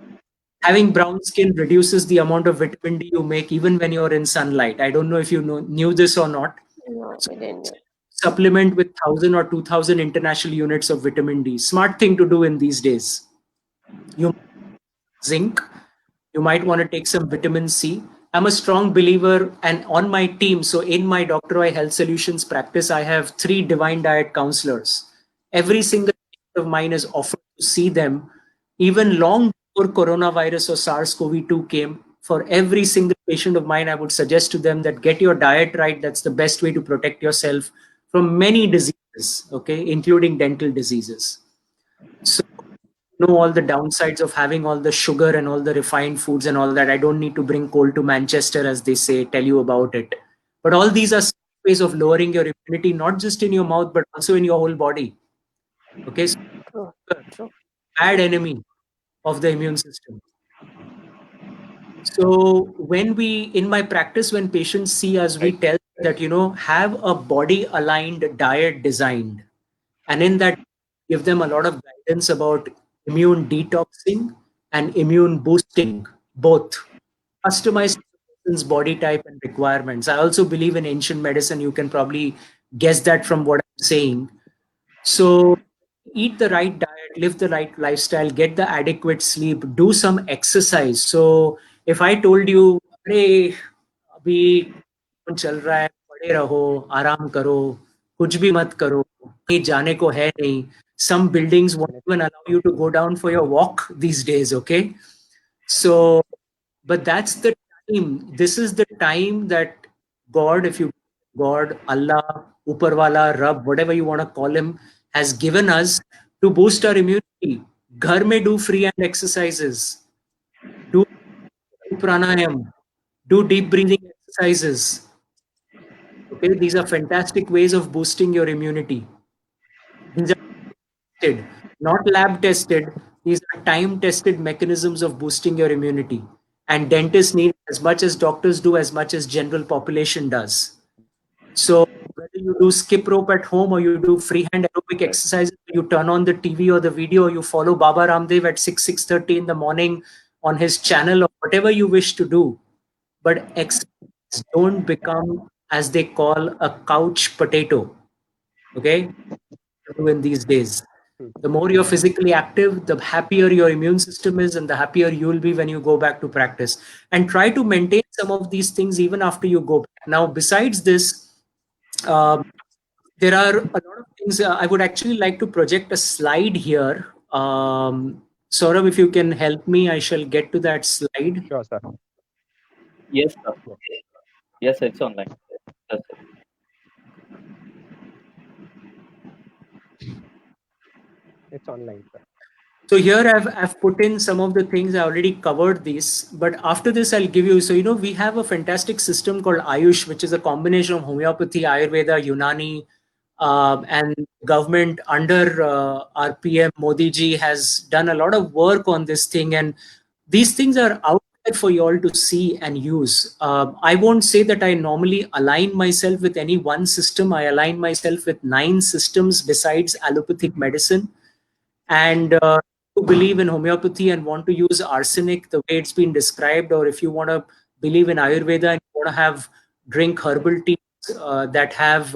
having brown skin reduces the amount of vitamin D you make even when you're in sunlight. I don't know if you knew this or not. No, So we didn't know. supplement with 1,000 or 2,000 international units of vitamin D. Smart thing to do in these days. You zinc. You might want to take some vitamin C. I'm a strong believer, and on my team, so in my Dr. I Health Solutions practice, I have 3 Divine Diet counselors. Every single patient of mine is offered to see them, even long before coronavirus or SARS-CoV-2 came. For every single patient of mine, I would suggest to them that get your diet right. That's the best way to protect yourself from many diseases, okay, including dental diseases. So know all the downsides of having all the sugar and all the refined foods and all that. I don't need to bring coal to Manchester, as they say, tell you about it. But all these are ways of lowering your immunity, not just in your mouth, but also in your whole body. Okay, so True. True. bad enemy of the immune system. So when we, in my practice, when patients see us, we tell that, you know, have a body aligned diet designed. And in that, give them a lot of guidance about immune detoxing and immune boosting, both customized to the person's body type and requirements. I also believe in ancient medicine. You can probably guess that from what I'm saying. So eat the right diet, live the right lifestyle, get the adequate sleep, do some exercise. So if I told you, "Hey, अभी कौन चल रहा है, पड़े रहो, आराम करो, कुछ भी मत करो, कहीं जाने को है नहीं." Some buildings won't even allow you to go down for your walk these days, okay? So, but that's the time. This is the time that God, if you God, Allah, Uparwala, Rab, whatever you want to call him, has given us to boost our immunity. Ghar mein do free hand exercises, do pranayam, do deep breathing exercises. Okay, these are fantastic ways of boosting your immunity. These are tested, not lab tested. These are time tested mechanisms of boosting your immunity. And dentists need as much as doctors do, as much as general population does. So whether you do skip rope at home or you do freehand aerobic exercises, you turn on the TV or the video, or you follow Baba Ramdev at 6:30 in the morning on his channel, or whatever you wish to do. But exercise don't become, as they call, a couch potato. Okay, in these days. The more you're physically active, the happier your immune system is, and the happier you'll be when you go back to practice. And try to maintain some of these things even after you go back. Now, besides this, there are a lot of things. I would actually like to project a slide here. Saurabh, if you can help me, I shall get to that slide. Sure, sir. Yes, sir. Yes, it's online. That's it. It's online, sir. So here I've put in some of the things. I already covered these, but after this I'll give you. So we have a fantastic system called Ayush, which is a combination of homeopathy, Ayurveda, Unani, and government under our PM Modi ji has done a lot of work on this thing, and these things are out there for you all to see and use. I won't say that I normally align myself with any one system. I align myself with 9 systems besides allopathic medicine. And you believe in homeopathy and want to use arsenic the way it's been described, or if you want to believe in Ayurveda and you want to drink herbal teas that have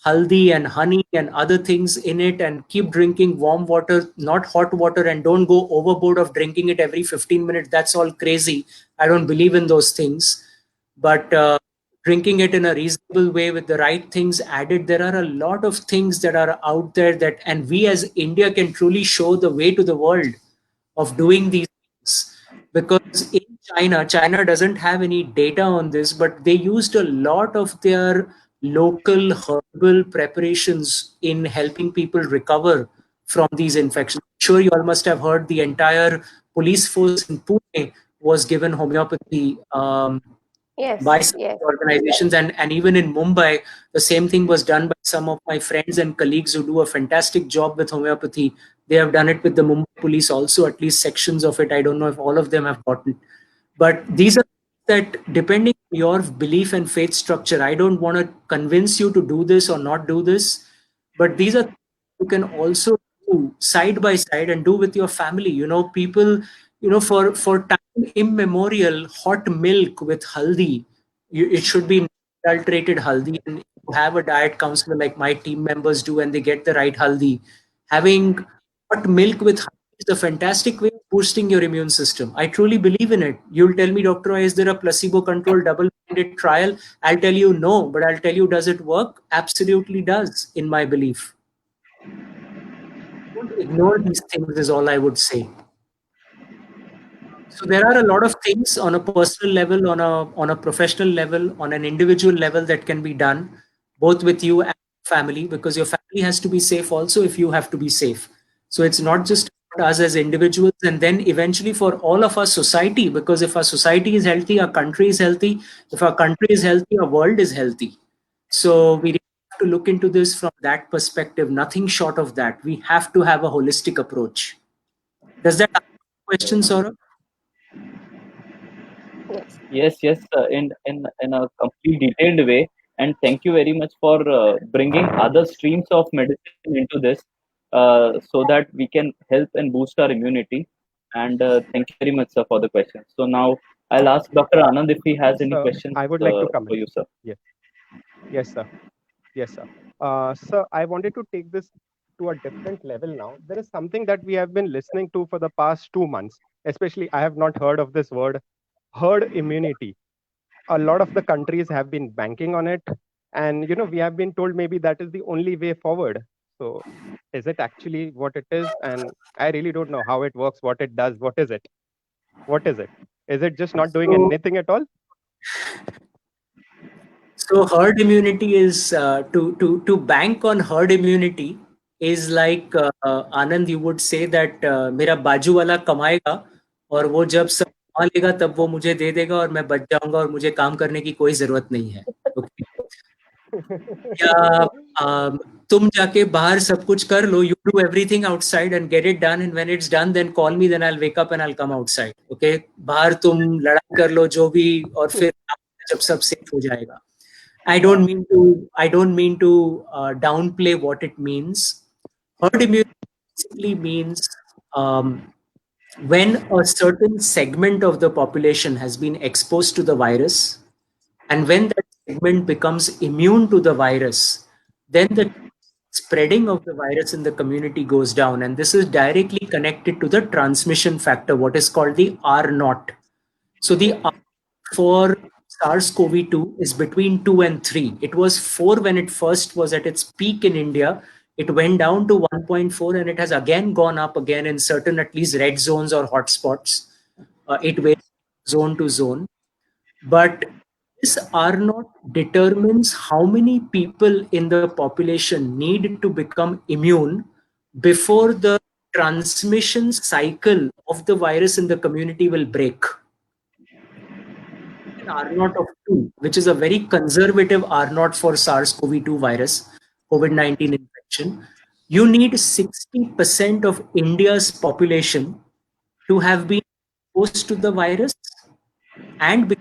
haldi and honey and other things in it, and keep drinking warm water, not hot water, and don't go overboard of drinking it every 15 minutes. That's all crazy. I don't believe in those things. But drinking it in a reasonable way with the right things added, there are a lot of things that are out there that, and we as India can truly show the way to the world of doing these things. Because in China doesn't have any data on this, but they used a lot of their local herbal preparations in helping people recover from these infections. I'm sure you all must have heard the entire police force in Pune was given homeopathy by some organizations, and even in Mumbai, the same thing was done by some of my friends and colleagues who do a fantastic job with homeopathy. They have done it with the Mumbai police also, at least sections of it. I don't know if all of them have gotten. But these are that depending on your belief and faith structure, I don't want to convince you to do this or not do this, but these are you can also do side by side and do with your family. People, for time immemorial, hot milk with haldi, it should be adulterated haldi. And if you have a diet counselor like my team members do, and they get the right haldi, having hot milk with haldi is a fantastic way of boosting your immune system. I truly believe in it. You'll tell me, Dr. Is there a placebo-controlled double-blinded trial? I'll tell you no, but I'll tell you, does it work? Absolutely does, in my belief. Don't ignore these things is all I would say. So there are a lot of things on a personal level, on a professional level, on an individual level that can be done, both with you and family, because your family has to be safe also if you have to be safe. So it's not just us as individuals, and then eventually for all of our society, because if our society is healthy, our country is healthy. If our country is healthy, our world is healthy. So we have to look into this from that perspective, nothing short of that. We have to have a holistic approach. Does that answer the question, Saurabh? Yes, in a complete detailed way. And thank you very much for bringing other streams of medicine into this, so that we can help and boost our immunity. And thank you very much, sir, for the questions. So now I'll ask Dr. Anand if he has any questions I would like to come for you, sir. Yes, sir. Yes, sir. Sir, I wanted to take this to a different level now. There is something that we have been listening to for the past 2 months. Especially, I have not heard of this word, herd immunity. A lot of the countries have been banking on it, and we have been told maybe that is the only way forward. So, is it actually what it is? And I really don't know how it works, what it does. What is it? What is it? Is it just not doing anything at all? So herd immunity is to bank on herd immunity is like Anand, you would say that मेरा बाजू वाला कमाएगा और वो जब सब कमा लेगा तब वो मुझे दे देगा और मैं बच जाऊंगा और मुझे काम करने की कोई जरूरत नहीं है. Okay? या तुम जाके बाहर सब कुछ कर लो, you do everything outside and get it done, and when it's done then call me, then I'll wake up and I'll come outside. Okay? बाहर तुम लड़ाई कर लो जो भी, और फिर जब सब सेफ हो जाएगा. I don't mean to downplay what it means. Herd immunity basically means when a certain segment of the population has been exposed to the virus, and when that segment becomes immune to the virus, then the spreading of the virus in the community goes down. And this is directly connected to the transmission factor, what is called the R naught. So the R for SARS-CoV-2 is between 2 and 3. It was 4 when it first was at its peak in India. It went down to 1.4 and it has again gone up again in certain at least red zones or hotspots. It varies zone to zone. But this R naught determines how many people in the population need to become immune before the transmission cycle of the virus in the community will break. R naught of 2, which is a very conservative R naught for SARS-CoV-2 virus, COVID-19 infection. You need 60% of India's population to have been exposed to the virus and be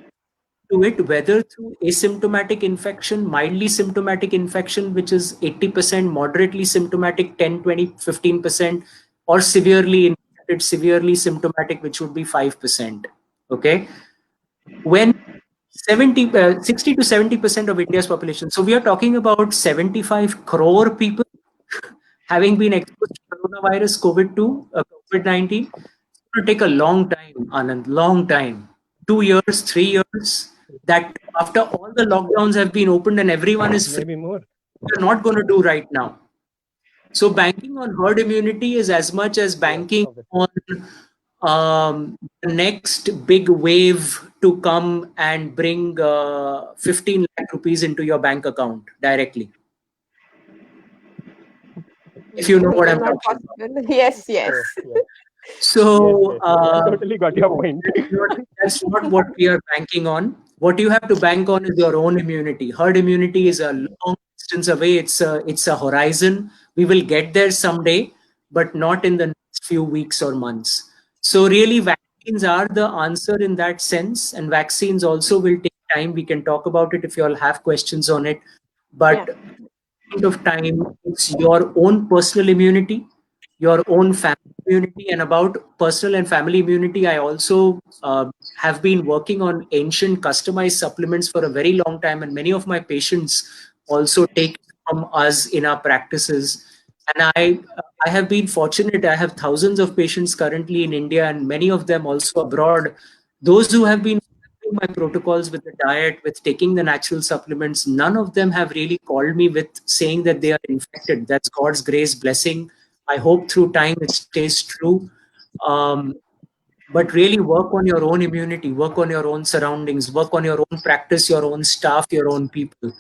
to it, whether through asymptomatic infection, mildly symptomatic infection, which is 80%, moderately symptomatic 10, 20, 15%, or severely infected, severely symptomatic, which would be 5%. Okay. When 60 to 70% of India's population, so we are talking about 75 crore people having been exposed to coronavirus, COVID-19. It's going to take a long time, Anand, long time. 2 years, 3 years, that after all the lockdowns have been opened and everyone is free, maybe more. we're not going to do right now. So banking on herd immunity is as much as banking on the next big wave to come and bring 15 lakh rupees into your bank account directly. If you know what I'm talking about. Yes, yes. So I totally got your point. That's not what we are banking on. What you have to bank on is your own immunity. Herd immunity is a long distance away. It's a horizon. We will get there someday, but not in the next few weeks or months. So really, vaccines are the answer in that sense, and vaccines also will take time. We can talk about it if you all have questions on it. But at the end of time, it's your own personal immunity, your own family immunity. And about personal and family immunity, I also have been working on ancient customized supplements for a very long time, and many of my patients also take from us in our practices. And I have been fortunate. I have thousands of patients currently in India and many of them also abroad. Those who have been following my protocols with the diet, with taking the natural supplements, none of them have really called me with saying that they are infected. That's God's grace, blessing. I hope through time it stays true. But really work on your own immunity, work on your own surroundings, work on your own practice, your own staff, your own people.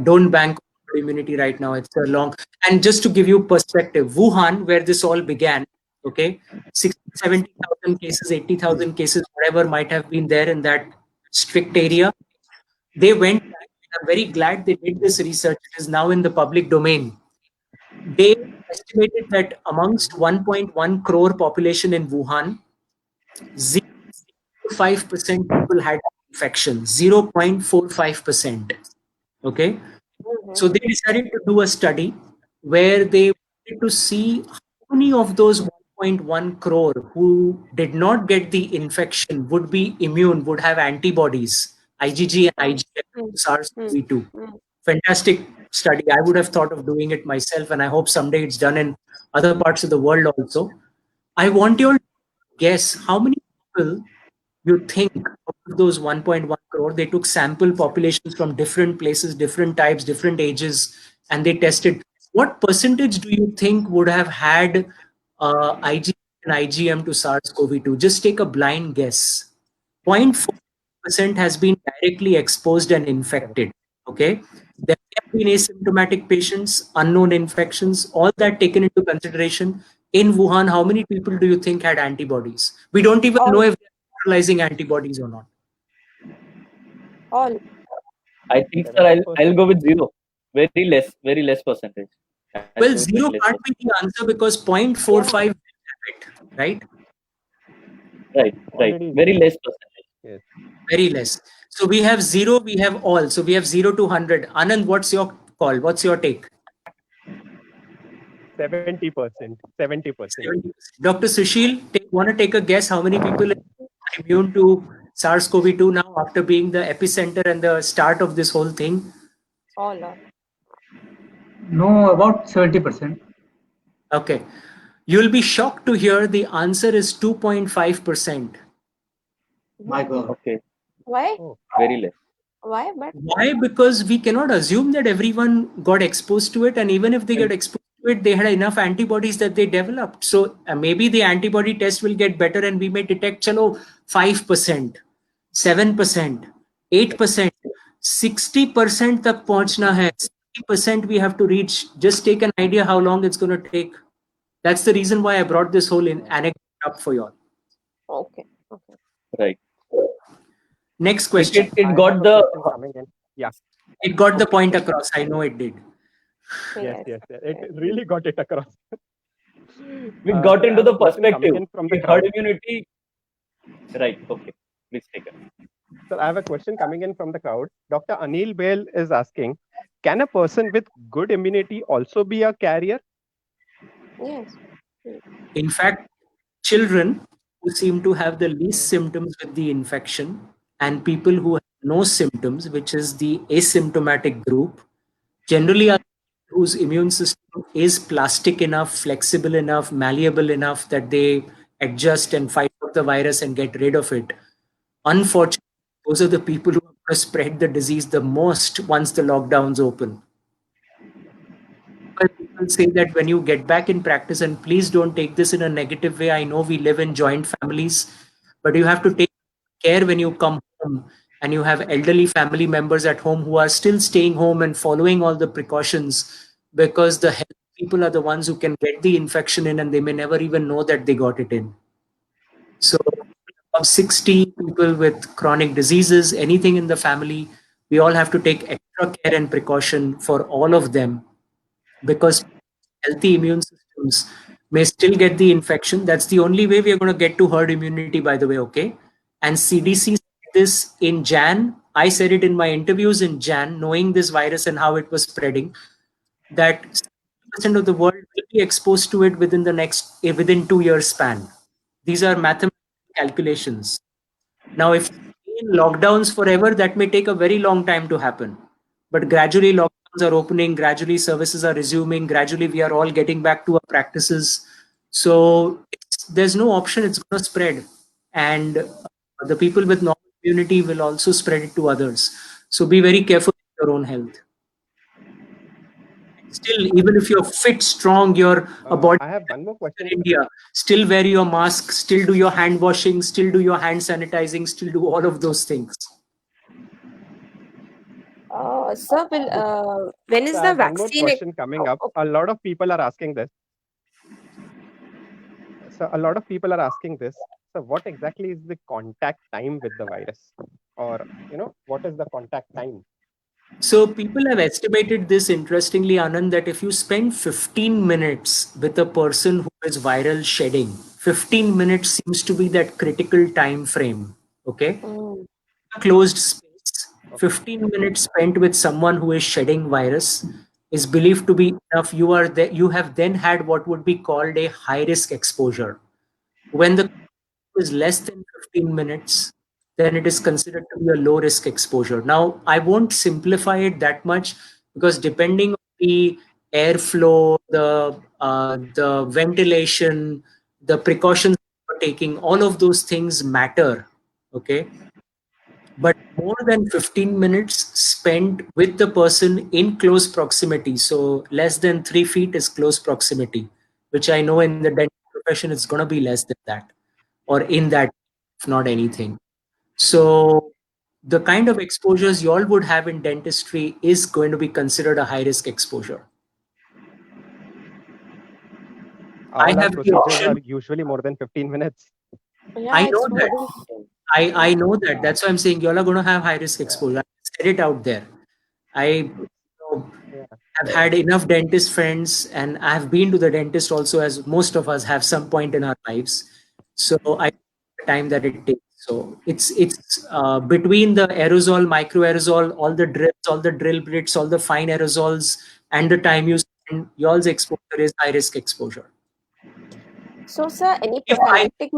Don't bank on immunity right now. It's a long, and just to give you perspective, Wuhan, where this all began, okay, 60, 70,000 cases, 80,000 cases, whatever might have been there in that strict area, they went back. I'm very glad they did this research. It is now in the public domain. They estimated that amongst 1.1 crore population in Wuhan, 0.5% people had infection, 0.45%. Okay. So they decided to do a study where they wanted to see how many of those 1.1 crore who did not get the infection would be immune, would have antibodies, IgG and IgM, SARS-CoV-2. Fantastic study. I would have thought of doing it myself, and I hope someday it's done in other parts of the world also. I want you all to guess how many people you think of those 1.1 crore. They took sample populations from different places, different types, different ages, and they tested. What percentage do you think would have had IgG and IgM to SARS-CoV-2? Just take a blind guess. 0.4% has been directly exposed and infected. Okay, there have been asymptomatic patients, unknown infections, all that taken into consideration. In Wuhan, how many people do you think had antibodies? We don't even know if they're neutralizing antibodies or not. All. I think, sir, I'll go with 0. Very less percentage. Well, 0 can't be the answer because 0.45 have it, right? Right. Very less percentage. Yes. Very less. So we have 0, we have all. So we have 0 to 100. Anand, what's your call? What's your take? 70%. 70%. Dr. Sushil, want to take a guess how many people are immune to SARS-CoV-2 now after being the epicenter and the start of this whole thing? All are. No, about 70%. Okay. You'll be shocked to hear the answer is 2.5%. My God. Okay. Why? Oh. Very less. Why? But Why? Because we cannot assume that everyone got exposed to it, and even if they get exposed to it, they had enough antibodies that they developed. So maybe the antibody test will get better and we may detect 5%, 7%, 8%, 60% tak pahunchna hai. 60% we have to reach. Just take an idea how long it's going to take. That's the reason why I brought this whole anecdote up for you all. okay. Right. Next question. It got the Coming in. Yeah. It got the point across. I know it did. Yes. It really got it across. we got into the perspective. From the Herd immunity. Right. Okay. Please take it. So I have a question coming in from the crowd. Dr. Anil Bail is asking, can a person with good immunity also be a carrier? Yes. In fact, children who seem to have the least symptoms with the infection and people who have no symptoms, which is the asymptomatic group, generally are whose immune system is plastic enough, flexible enough, malleable enough that they adjust and fight off the virus and get rid of it. Unfortunately, those are the people who are going to spread the disease the most once the lockdowns open. People say that when you get back in practice, and please don't take this in a negative way. I know we live in joint families, but you have to take care when you come home and you have elderly family members at home who are still staying home and following all the precautions, because the healthy people are the ones who can get the infection in and they may never even know that they got it in. So of 60 people with chronic diseases, anything in the family, we all have to take extra care and precaution for all of them, because healthy immune systems may still get the infection. That's the only way we are going to get to herd immunity, by the way, okay? And CDC said this in Jan. I said it in my interviews in Jan, knowing this virus and how it was spreading, that 70% of the world will be exposed to it within 2 years span. These are mathematical calculations. Now, if in lockdowns forever, that may take a very long time to happen. But gradually lockdowns are opening, gradually services are resuming, gradually we are all getting back to our practices. So there's no option, it's going to spread. And the people with normal immunity will also spread it to others. So be very careful with your own health. Still, even if you're fit, strong, you're a body. I have one more question. In India, still wear your mask, still do your hand washing, still do your hand sanitizing, still do all of those things. Sir, when is So I the have one more vaccine? question coming up. A lot of people are asking this. So what exactly is the contact time with the virus? Or, what is the contact time? So people have estimated this, interestingly, Anand, that if you spend 15 minutes with a person who is viral shedding, 15 minutes seems to be that critical time frame. Okay. Closed space, 15 minutes spent with someone who is shedding virus is believed to be enough. You have then had what would be called a high risk exposure. When the is less than 15 minutes, then it is considered to be a low risk exposure. Now, I won't simplify it that much. because depending on the airflow, the ventilation, the precautions you're taking, all of those things matter. Okay. But more than 15 minutes spent with the person in close proximity. So less than 3 feet is close proximity, which I know in the dental profession, it's going to be less than that, or in that, if not anything. So the kind of exposures you all would have in dentistry is going to be considered a high risk exposure. All our have the procedures option. are usually more than 15 minutes. Yeah, I it's know more that. than 15. I know that. That's why I'm saying you all are going to have high risk exposure. I said it out there. I Yeah. have had enough dentist friends, and I have been to the dentist also, as most of us have some point in our lives. So I know the time that it takes. So it's between the aerosol, micro aerosol, all the drips, all the drill bits, all the fine aerosols, and the time you spend, y'all's exposure is high risk exposure. So, sir, any If I, prophylactic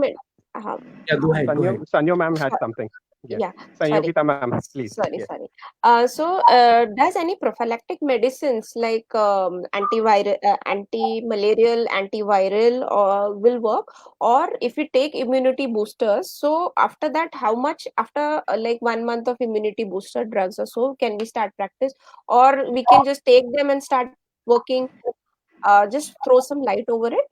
yeah, go ahead. Sanyo ma'am had something. Yes. yeah, sorry. Sanyogita ma'am, please. Sorry, Yes. sorry. Does any prophylactic medicines like antiviral, anti-malarial, antiviral, will work? Or if we take immunity boosters, so after that, how much after like 1 month of immunity booster drugs or so can we start practice, or we can just take them and start working? Just throw some light over it.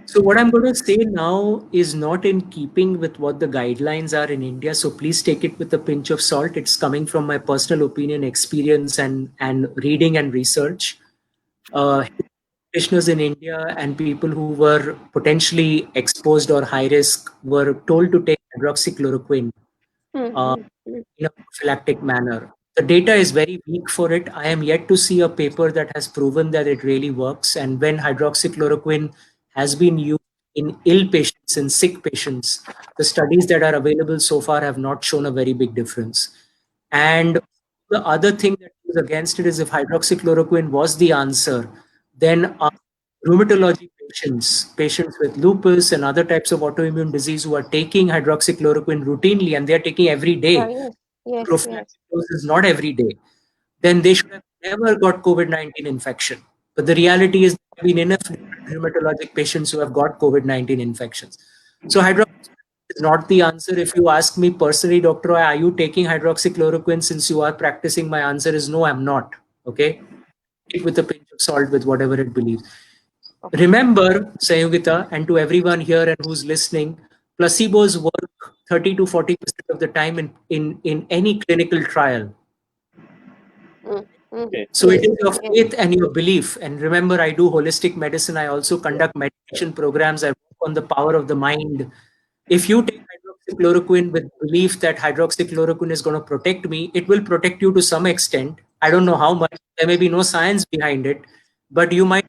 So what I'm going to say now is not in keeping with what the guidelines are in India. So please take it with a pinch of salt. It's coming from my personal opinion, experience, and reading and research. Practitioners in India and people who were potentially exposed or high risk were told to take hydroxychloroquine in a prophylactic manner. The data is very weak for it. I am yet to see a paper that has proven that it really works. And when hydroxychloroquine has been used in ill patients, in sick patients, the studies that are available so far have not shown a very big difference. And the other thing that was against it is if hydroxychloroquine was the answer, then our rheumatology patients with lupus and other types of autoimmune disease who are taking hydroxychloroquine routinely, and they're taking every day, Yes, prophylactic doses not every day, then they should have never got COVID-19 infection. But the reality is there have been enough rheumatologic patients who have got COVID-19 infections. So hydroxychloroquine is not the answer. If you ask me personally, Dr. Roy, are you taking hydroxychloroquine since you are practicing? My answer is no, I'm not. Okay? Take it with a pinch of salt with whatever it believes. Remember, Sayogita, and to everyone here and who's listening, placebos work 30 to 40% of the time in any clinical trial. So it is your faith and your belief. And remember, I do holistic medicine. I also conduct meditation programs. I work on the power of the mind. If you take hydroxychloroquine with belief that hydroxychloroquine is going to protect me, it will protect you to some extent. I don't know how much. There may be no science behind it, but you might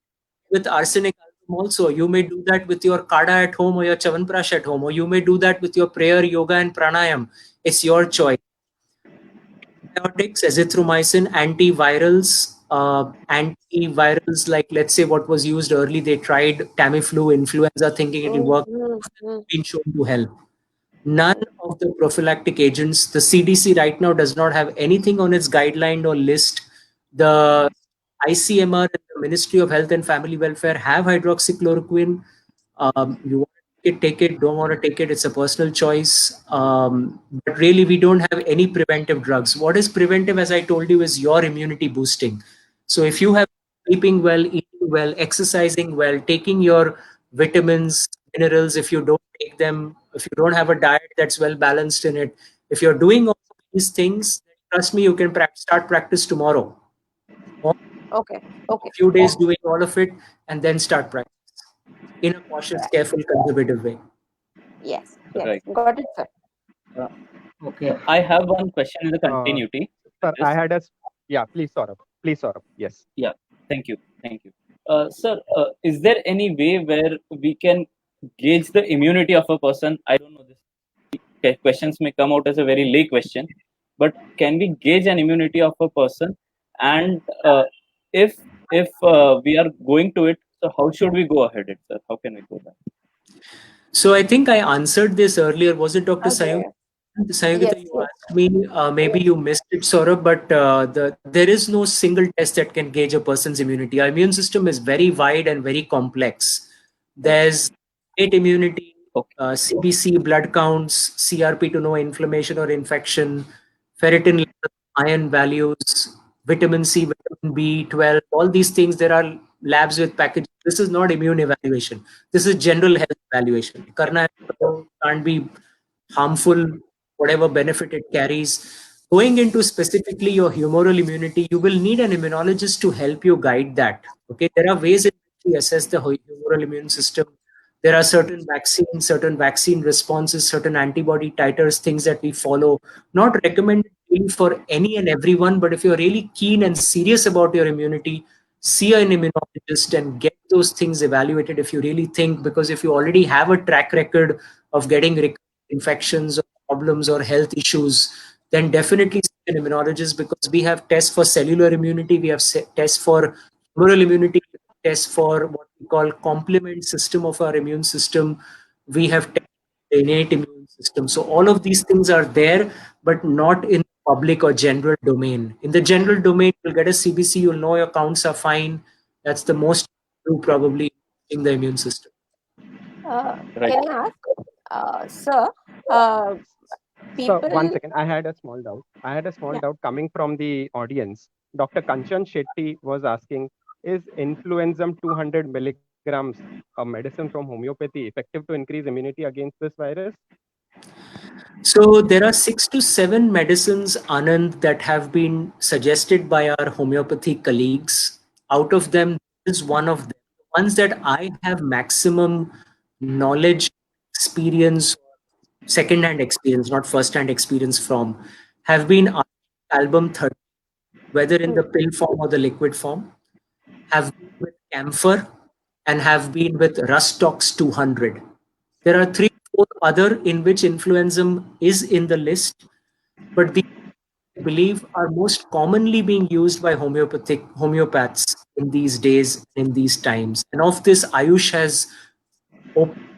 with arsenic also. You may do that with your kada at home or your chavanprash at home, or you may do that with your prayer, yoga, and pranayam. It's your choice. Antibiotics, azithromycin, antivirals like let's say what was used early, they tried Tamiflu, influenza, thinking it will work. Been shown to help. None of the prophylactic agents, the CDC right now does not have anything on its guideline or list. The ICMR and the Ministry of Health and Family Welfare have hydroxychloroquine. You want to take it, don't want to take it, it's a personal choice. But really, we don't have any preventive drugs. What is preventive, as I told you, is your immunity boosting. So if you have sleeping well, eating well, exercising well, taking your vitamins, minerals, if you don't take them, if you don't have a diet that's well balanced in it, if you're doing all these things, trust me, you can start practice tomorrow. Okay. A few days doing all of it and then start practice in a cautious, careful, conservative way. Yes. Right. Got it, sir. Okay. I have one question in the continuity. Sir, I had a yeah. Please, Saurabh. Yes. Yeah. Thank you. Sir, is there any way where we can gauge the immunity of a person? I don't know. This questions may come out as a very lay question, but can we gauge an immunity of a person? And if we are going to it, so how should we go ahead, it, sir? How can we go back? So I think I answered this earlier. Was it Dr. Sayam? Sayogita, Yes, you yes. asked me, maybe you missed it, Saurabh, but there is no single test that can gauge a person's immunity. Our immune system is very wide and very complex. There's innate immunity, Okay. CBC, blood counts, CRP to know inflammation or infection, ferritin level, iron values, vitamin C, vitamin B12, all these things. There are labs with packages. This is not immune evaluation. This is general health evaluation. Karna can't be harmful, whatever benefit it carries. Going into specifically your humoral immunity, you will need an immunologist to help you guide that. Okay, there are ways in which we assess the humoral immune system. There are certain vaccine responses, certain antibody titers, things that we follow. Not recommended really for any and everyone, but if you're really keen and serious about your immunity, see an immunologist and get those things evaluated if you really think, because if you already have a track record of getting infections or problems or health issues, then definitely see an immunologist, because we have tests for cellular immunity, we have tests for humoral immunity, tests for what we call complement system of our immune system. We have tests for the innate immune system. So all of these things are there, but not in public or general domain. In the general domain, you'll get a CBC, you'll know your counts are fine. That's the most you probably in the immune system. Right. Can I ask, sir, uh, So one people, second, I had a small doubt. yeah, Doubt coming from the audience. Dr. Kanchan Shetty was asking, is influenzam 200 milligrams, a medicine from homeopathy, effective to increase immunity against this virus? So there are 6 to 7 medicines, Anand, that have been suggested by our homeopathy colleagues. Out of them, this is one of them. The ones that I have maximum knowledge, experience, second-hand experience, not first-hand experience from, have been album 30, whether in the pill form or the liquid form, have been with camphor, and have been with Rustox 200. There are 3 or 4 other in which influenzam is in the list, but the I believe are most commonly being used by homeopaths in these days, in these times. And of this, Ayush has opened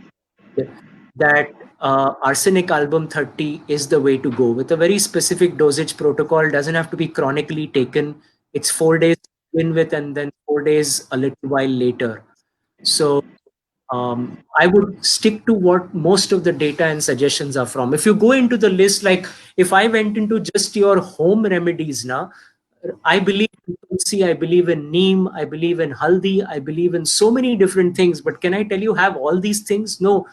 that arsenic album 30 is the way to go, with a very specific dosage protocol. Doesn't have to be chronically taken. It's 4 days to begin with, and then 4 days a little while later. So I would stick to what most of the data and suggestions are from. If you go into the list, like if I went into just your home remedies now, I believe in tulsi, I believe in neem, I believe in haldi, I believe in so many different things. But can I tell you have all these things? No,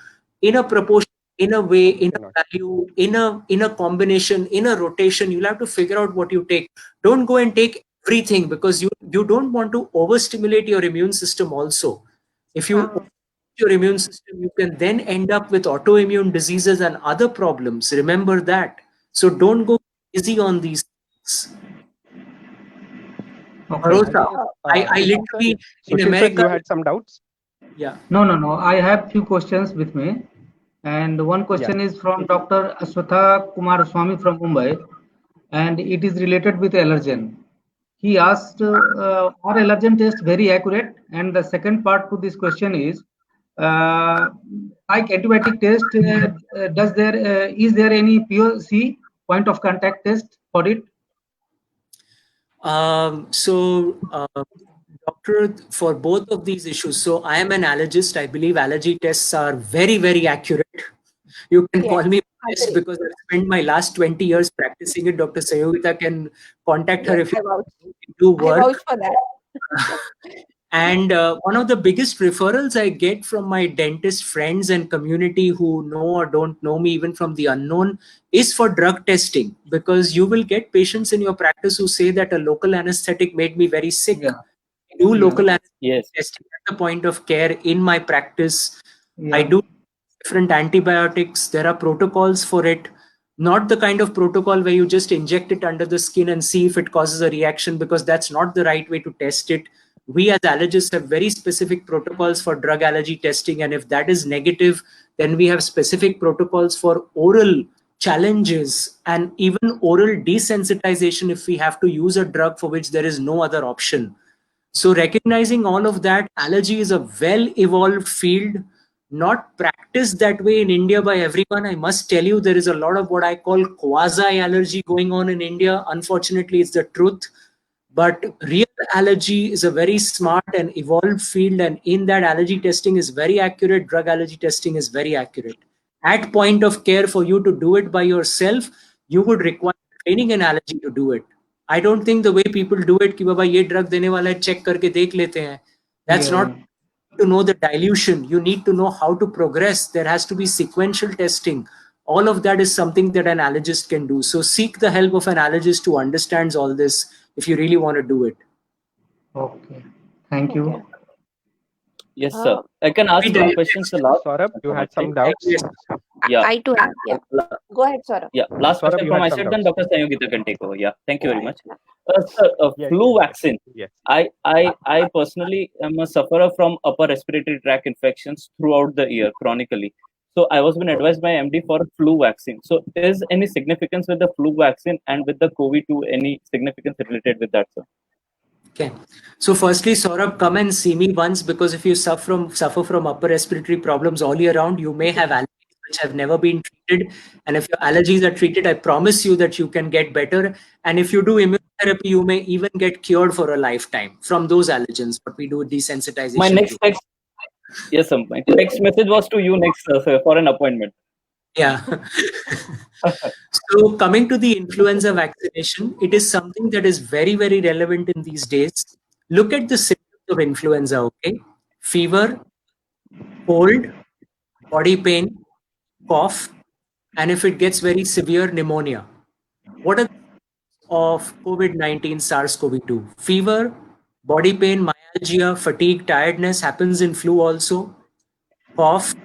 in a proportion, in a way, in a Cannot. value, in a combination, in a rotation. You'll have to figure out what you take. Don't go and take everything, because you don't want to overstimulate your immune system also. If you your immune system, you can then end up with autoimmune diseases and other problems. Remember that. So don't go easy on these things. Okay. Bharosa. I Sushil literally sir, in Sushil sir, America. you had some doubts? Yeah. No. I have few questions with me. And one question is from Dr. Aswatha Kumar Swami from Mumbai, and it is related with allergen. He asked, are allergen tests very accurate? And the second part to this question is, like antibiotic test, is there any POC, point of contact test for it? Doctor, for both of these issues, so I am an allergist. I believe allergy tests are very, very accurate. You can call yes, me biased agree. because I've spent my last 20 years practicing it. Dr. Sayogita can contact her Yes, if you I vouch. do I work. vouch for that. And one of the biggest referrals I get from my dentist friends and community who know or don't know me, even from the unknown, is for drug testing, because you will get patients in your practice who say that a local anesthetic made me very sick. Yeah. I do local anesthetic Yes. testing at the point of care in my practice. I Yeah. do different antibiotics. There are protocols for it. Not the kind of protocol where you just inject it under the skin and see if it causes a reaction, because that's not the right way to test it. We as allergists have very specific protocols for drug allergy testing, and if that is negative, then we have specific protocols for oral challenges and even oral desensitization if we have to use a drug for which there is no other option. So recognizing all of that, allergy is a well-evolved field. not practiced that way in India by everyone. I must tell you, there is a lot of what I call quasi allergy going on in India. Unfortunately, it's the truth. But real allergy is a very smart and evolved field, and in that, allergy testing is very accurate. Drug allergy testing is very accurate. At point of care, for you to do it by yourself, you would require training in allergy to do it. I don't think the way people do it, कि बाबा ये drug देने वाला है, check करके देख लेते हैं. That's not to know the dilution. You need to know how to progress. There has to be sequential testing. All of that is something that an allergist can do. So seek the help of an allergist who understands all this if you really want to do it. Okay. Thank you. Okay. Yes, sir. I can ask one question, sir. Last. Saurabh, you had some doubts? Yeah. I too have. Yeah. Go ahead, Saurabh. Yeah, last Saurabh, question you from had my some side, then doubts. Dr. Sanyogita can take over. Yeah, thank you very much. Yeah. Sir, Yeah, flu vaccine. Yes. I personally am a sufferer from upper respiratory tract infections throughout the year chronically. So I was been advised by MD for a flu vaccine. So is any significance with the flu vaccine and with the COVID-2, any significance related with that, sir? Okay. So firstly, Saurabh, come and see me once, because if you suffer from upper respiratory problems all year round, you may have allergies which have never been treated. And if your allergies are treated, I promise you that you can get better. And if you do immunotherapy, you may even get cured for a lifetime from those allergens. But we do desensitization. My next text, yes, sir. My text message was to you next, sir, for an appointment. Yeah. So coming to the influenza vaccination, it is something that is very, very relevant in these days. Look at the symptoms of influenza, okay? Fever, cold, body pain, cough, and if it gets very severe, pneumonia. What are the symptoms of COVID-19 SARS-CoV-2? Fever, body pain, myalgia, fatigue, tiredness happens in flu also. Cough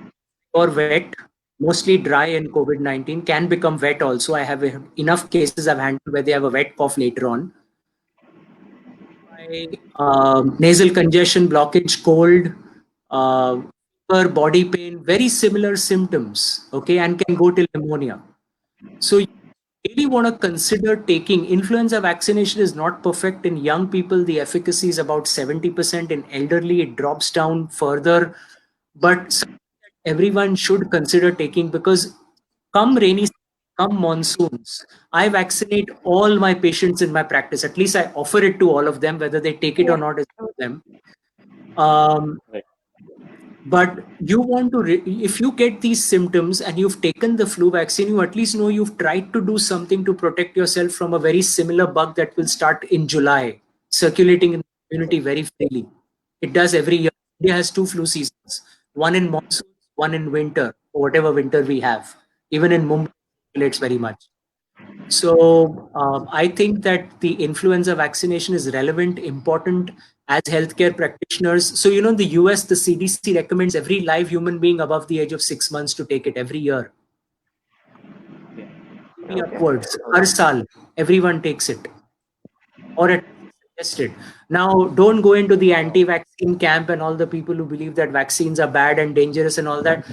or wet, mostly dry in COVID-19, can become wet also. I have enough cases I've handled where they have a wet cough later on. Nasal congestion, blockage, cold, fever, body pain, very similar symptoms, okay, and can go till pneumonia. So you really want to consider taking influenza vaccination. Is not perfect in young people. The efficacy is about 70%. In elderly, it drops down further. But everyone should consider taking, because come rainy, come monsoons, I vaccinate all my patients in my practice. At least I offer it to all of them. Whether they take it or not is up to them. Right. But you want to, if you get these symptoms and you've taken the flu vaccine, you at least know you've tried to do something to protect yourself from a very similar bug that will start in July, circulating in the community very freely. It does every year. India has 2 flu seasons, one in monsoon, one in winter, or whatever winter we have. Even in Mumbai, it circulates very much. So I think that the influenza vaccination is relevant, important as healthcare practitioners. So, in the US, the CDC recommends every live human being above the age of 6 months to take it every year. Upwards, har saal, everyone takes it, or at least suggested. Now, don't go into the anti-vaccine camp and all the people who believe that vaccines are bad and dangerous and all that.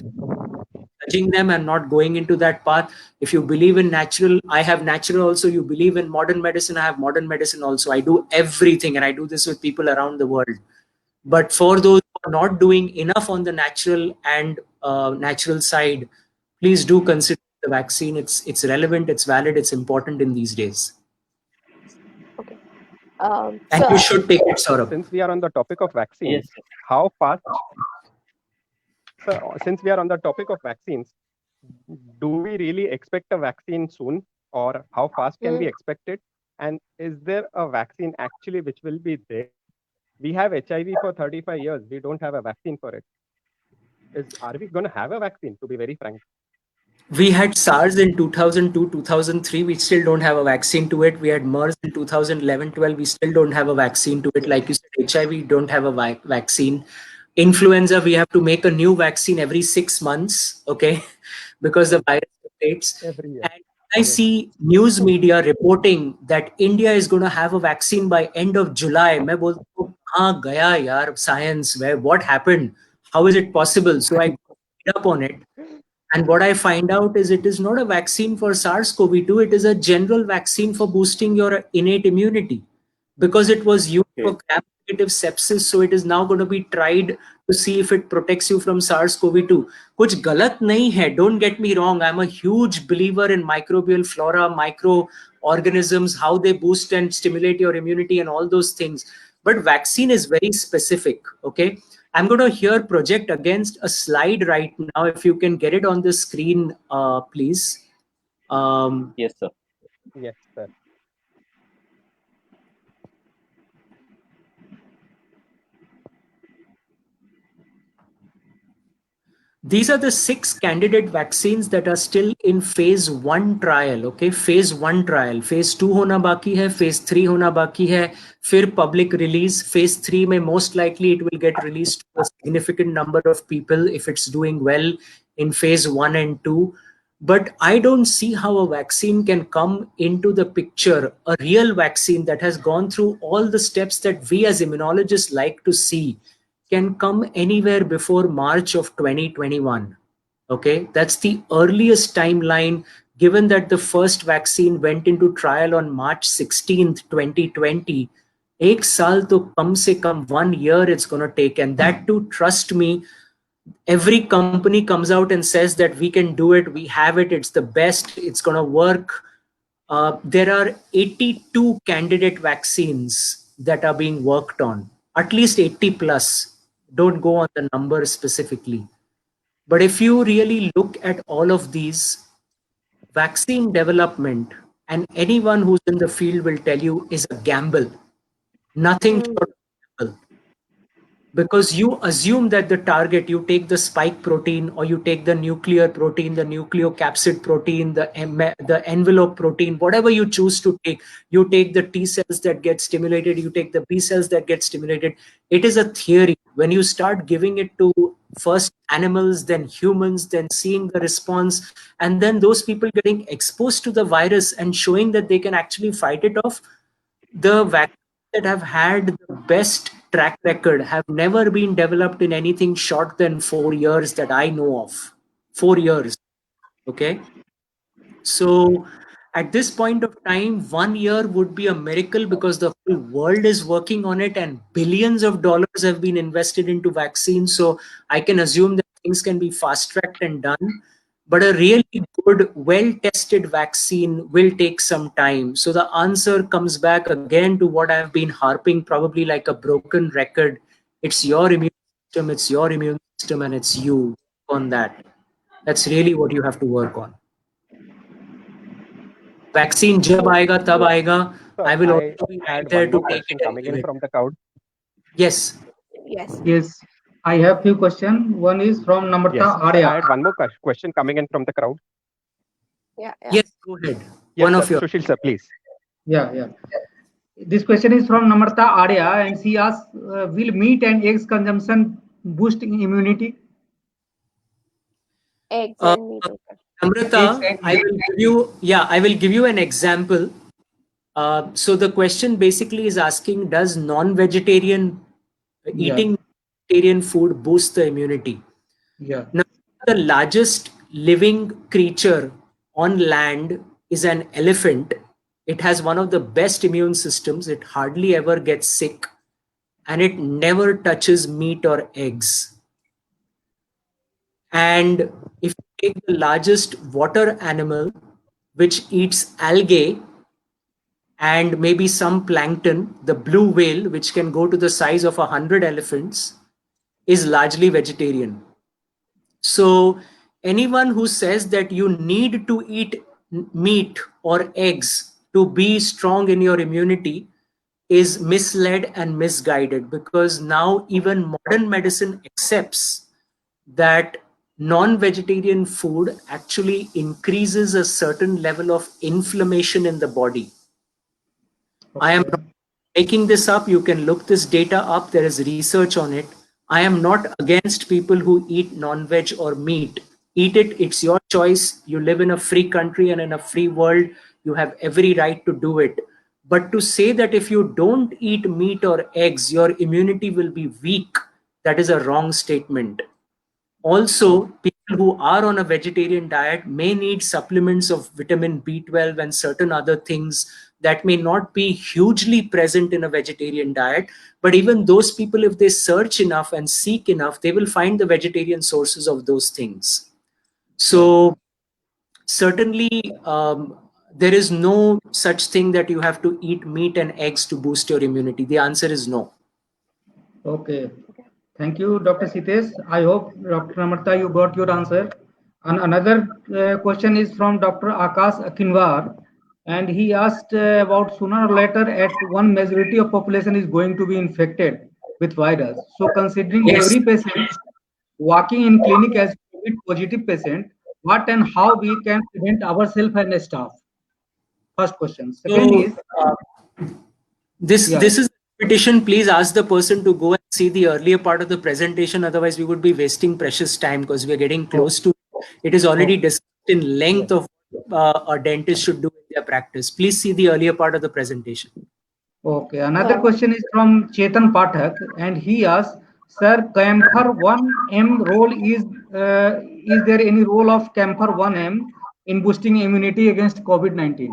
Judging them and not going into that path. If you believe in natural, I have natural also. You believe in modern medicine, I have modern medicine also. I do everything, and I do this with people around the world. But for those who are not doing enough on the natural and natural side, please do consider the vaccine. It's relevant, it's valid, it's important in these days. Okay. And you should take it, Saurabh. Since we are on the topic of vaccines, Yes. how fast? So, since we are on the topic of vaccines, do we really expect a vaccine soon, or how fast can we expect it? And is there a vaccine actually which will be there? We have HIV for 35 years. We don't have a vaccine for it. Are we going to have a vaccine, to be very frank? We had SARS in 2002, 2003. We still don't have a vaccine to it. We had MERS in 2011, 12. We still don't have a vaccine to it. Like you said, HIV, don't have a vaccine. Influenza, we have to make a new vaccine every 6 months, okay, because the virus mutates. Every year. And I see news media reporting that India is going to have a vaccine by end of July. मैं बोलता हूँ, कहाँ गया यार science? What happened? How is it possible? So I read up on it. And what I find out is it is not a vaccine for SARS-CoV-2. It is a general vaccine for boosting your innate immunity, because it was used for gram-negative sepsis. So it is now going to be tried to see if it protects you from SARS-CoV-2. Kuch galat nahi hai, don't get me wrong. I'm a huge believer in microbial flora, microorganisms, how they boost and stimulate your immunity and all those things. But vaccine is very specific, okay? I'm going to here project against a slide right now. If you can get it on the screen, please. Yes, sir. Yes, sir. These are the 6 candidate vaccines that are still in phase 1 trial. Okay, phase 1 trial. phase 2 होना बाकी है, phase 3 होना बाकी है, फिर public release. phase 3 में most likely it will get released to a significant number of people if it's doing well in phase 1 and 2. But I don't see how a vaccine can come into the picture, a real vaccine that has gone through all the steps that we as immunologists like to see, can come anywhere before March of 2021. Okay, that's the earliest timeline, given that the first vaccine went into trial on March 16th, 2020. Ek saal to kam se kam 1 year it's going to take. And that too, trust me, every company comes out and says that we can do it, we have it, it's the best, it's going to work. There are 82 candidate vaccines that are being worked on, at least 80 plus. Don't go on the number specifically. But if you really look at all of these, vaccine development, and anyone who's in the field will tell you, is a gamble. Nothing short of a gamble. Because you assume that the target, you take the spike protein, or you take the nuclear protein, the nucleocapsid protein, the envelope protein, whatever you choose to take, you take the T cells that get stimulated, you take the B cells that get stimulated. It is a theory. When you start giving it to first animals, then humans, then seeing the response, and then those people getting exposed to the virus and showing that they can actually fight it off, the vaccines that have had the best track record have never been developed in anything short than 4 years that I know of. 4 years. Okay. So at this point of time, 1 year would be a miracle because the whole world is working on it and billions of dollars have been invested into vaccines. So I can assume that things can be fast tracked and done. But a really good, well-tested vaccine will take some time. So the answer comes back again to what I've been harping, probably like a broken record. It's your immune system, and it's you on that. That's really what you have to work on. Vaccine jab aayega, tab aayega. I will also be right there to take it coming in from the crowd. Yes. Yes. Yes, I have few questions. One is from Namrata Yes, Arya. I had one more question coming in from the crowd. Yeah. Yes, go ahead. Yes, One sir. of your. Sushil sir, please. Yeah. This question is from Namrata Arya, and she asks, will meat and eggs consumption boost immunity? Eggs and meat. Namrata, I will give you an example. So the question basically is asking, does non-vegetarian eating vegetarian food boost the immunity? Yeah. Now, the largest living creature on land is an elephant. It has one of the best immune systems. It hardly ever gets sick, and it never touches meat or eggs. And if you take the largest water animal, which eats algae and maybe some plankton, the blue whale, which can go to the size of 100 elephants, is largely vegetarian. So anyone who says that you need to eat meat or eggs to be strong in your immunity is misled and misguided, because now even modern medicine accepts that non-vegetarian food actually increases a certain level of inflammation in the body. Okay. I am not making this up. You can look this data up. There is research on it. I am not against people who eat non-veg or meat. Eat it. It's your choice. You live in a free country and in a free world. You have every right to do it. But to say that if you don't eat meat or eggs, your immunity will be weak, that is a wrong statement. Also, people who are on a vegetarian diet may need supplements of vitamin B12 and certain other things that may not be hugely present in a vegetarian diet, but even those people, if they search enough and seek enough, they will find the vegetarian sources of those things. So certainly there is no such thing that you have to eat meat and eggs to boost your immunity. The answer is no. Okay. Thank you, Dr. Sitesh. I hope, Dr. Amarta, you got your answer. And another question is from Dr. Akash Akinwar, and he asked about sooner or later at one majority of population is going to be infected with virus. So considering Yes. every patient walking in clinic as COVID positive patient, what and how we can prevent ourselves and staff? First question. Second is, this yeah. this is a petition. Please ask the person to go and see the earlier part of the presentation. Otherwise, we would be wasting precious time because we are getting close to it. Is already discussed in length of a dentist should do in their practice. Please see the earlier part of the presentation. Okay. Another question is from Chetan Pathak, and he asks, Sir, Camphor 1M role is there any role of Camphor 1M in boosting immunity against COVID-19?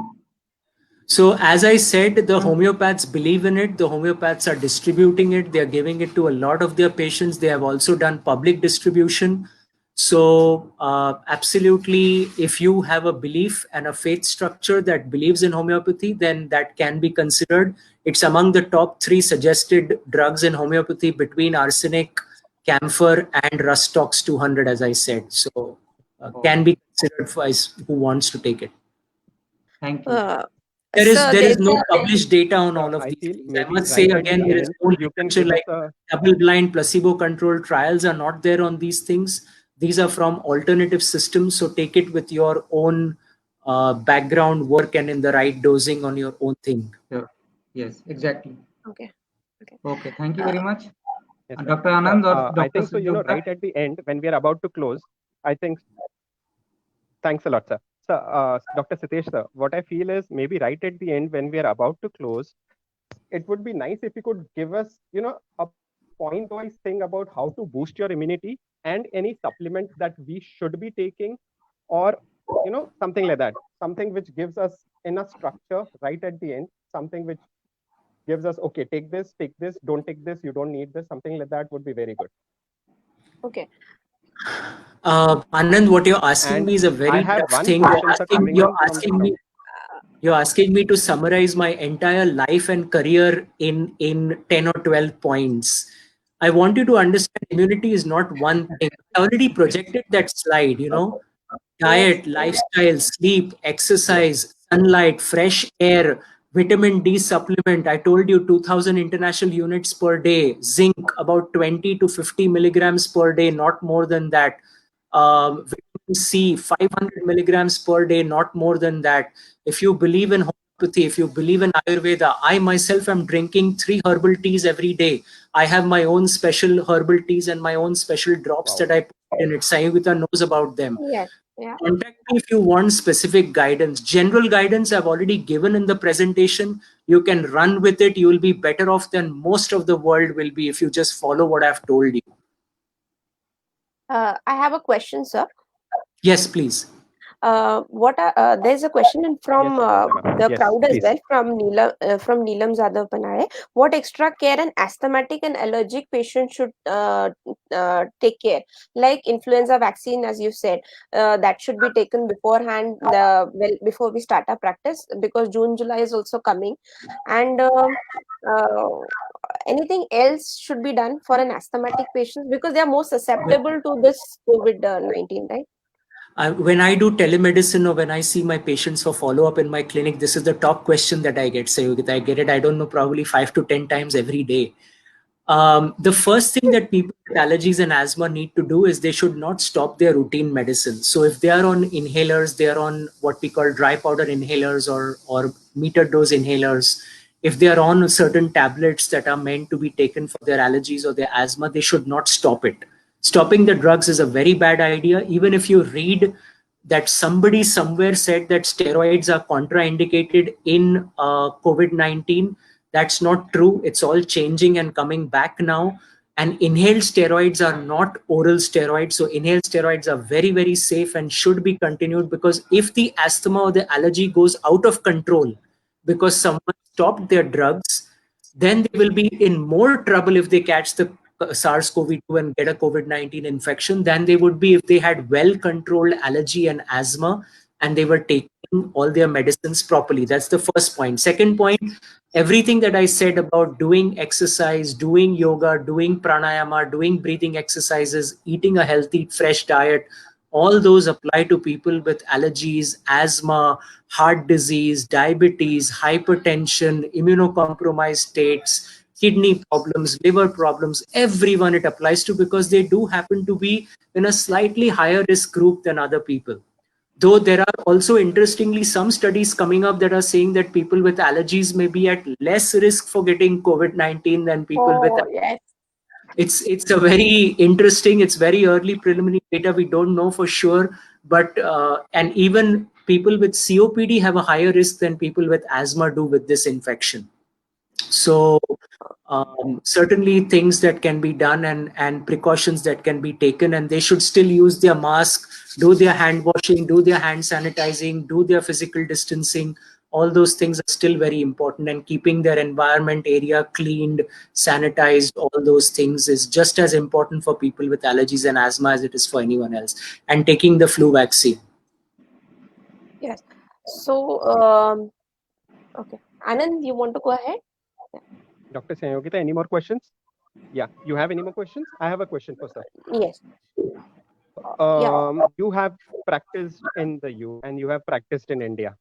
So as I said, the homeopaths believe in it. The homeopaths are distributing it. They are giving it to a lot of their patients. They have also done public distribution. So absolutely, if you have a belief and a faith structure that believes in homeopathy, then that can be considered. It's among the top 3 suggested drugs in homeopathy between arsenic, camphor, and Rustox 200, as I said. So can be considered for who wants to take it. Thank you. There is no published data on all of I these feel things. I maybe must right say at again, the there is end, no you can literature give us like a double-blind, placebo-controlled trials are not there on these things. These are from alternative systems, so take it with your own background work and in the right dosing on your own thing. Sure. Yes, exactly. Okay. Okay. Thank you very much. Yes, And sir. Dr. Anand or Dr. I think so, you know, Sujata? right at the end, when we are about to close, I think, thanks a lot, sir. So, Dr. Sitesh, sir, what I feel is maybe right at the end, when we are about to close, it would be nice if you could give us, you know, a point-wise thing about how to boost your immunity and any supplements that we should be taking, or, you know, something like that, something which gives us enough structure right at the end, something which gives us, okay, take this, don't take this, you don't need this, something like that would be very good. Okay. Anand, what you're asking And me is a I very have tough one thing. question, sir, coming in from You're asking me to summarize my entire life and career in 10 or 12 points. I want you to understand immunity is not one thing. I already projected that slide, you know, diet, lifestyle, sleep, exercise, sunlight, fresh air, vitamin D supplement. I told you 2000 international units per day, zinc about 20 to 50 milligrams per day, not more than that. Vitamin C, 500 milligrams per day, not more than that. If you believe in homeopathy, if you believe in Ayurveda, I myself am drinking 3 herbal teas every day. I have my own special herbal teas and my own special drops that I put in it. Sayugita knows about them. Yes. Yeah. Contact me if you want specific guidance. General guidance I've already given in the presentation. You can run with it. You will be better off than most of the world will be if you just follow what I've told you. I have a question, sir. Yes, please. There's a question from the Yes, crowd as please. well from Neelam Zadav Panaye. What extra care an asthmatic and allergic patient should take care? Like influenza vaccine, as you said, that should be taken beforehand, before we start our practice, because June, July is also coming. And anything else should be done for an asthmatic patient because they are more susceptible to this COVID-19, right? When I do telemedicine or when I see my patients for follow-up in my clinic, this is the top question that I get. Sayugita, I get it, I don't know, probably 5 to 10 times every day. The first thing that people with allergies and asthma need to do is they should not stop their routine medicine. So if they are on inhalers, they are on what we call dry powder inhalers or meter dose inhalers. If they are on certain tablets that are meant to be taken for their allergies or their asthma, they should not stop it. Stopping the drugs is a very bad idea. Even if you read that somebody somewhere said that steroids are contraindicated in COVID-19, that's not true. It's all changing and coming back now. And inhaled steroids are not oral steroids. So inhaled steroids are very, very safe and should be continued, because if the asthma or the allergy goes out of control, because someone stopped their drugs, then they will be in more trouble if they catch the SARS-CoV-2 and get a COVID-19 infection than they would be if they had well-controlled allergy and asthma and they were taking all their medicines properly. That's the first point. Second point, everything that I said about doing exercise, doing yoga, doing pranayama, doing breathing exercises, eating a healthy, fresh diet, all those apply to people with allergies, asthma, heart disease, diabetes, hypertension, immunocompromised states, kidney problems, liver problems, everyone it applies to, because they do happen to be in a slightly higher risk group than other people. Though there are also, interestingly, some studies coming up that are saying that people with allergies may be at less risk for getting COVID-19 than people with. Yes. It's a very interesting, it's very early preliminary data. We don't know for sure, but and even people with COPD have a higher risk than people with asthma do with this infection. So certainly things that can be done and precautions that can be taken, and they should still use their mask, do their hand washing, do their hand sanitizing, do their physical distancing. All those things are still very important, and keeping their environment area cleaned, sanitized, all those things is just as important for people with allergies and asthma as it is for anyone else. And taking the flu vaccine. Yes. So, okay. Anand, you want to go ahead? Dr. Sanyogita, any more questions? Yeah, you have any more questions? I have a question for sir. Yes. You have practiced in the EU and you have practiced in India.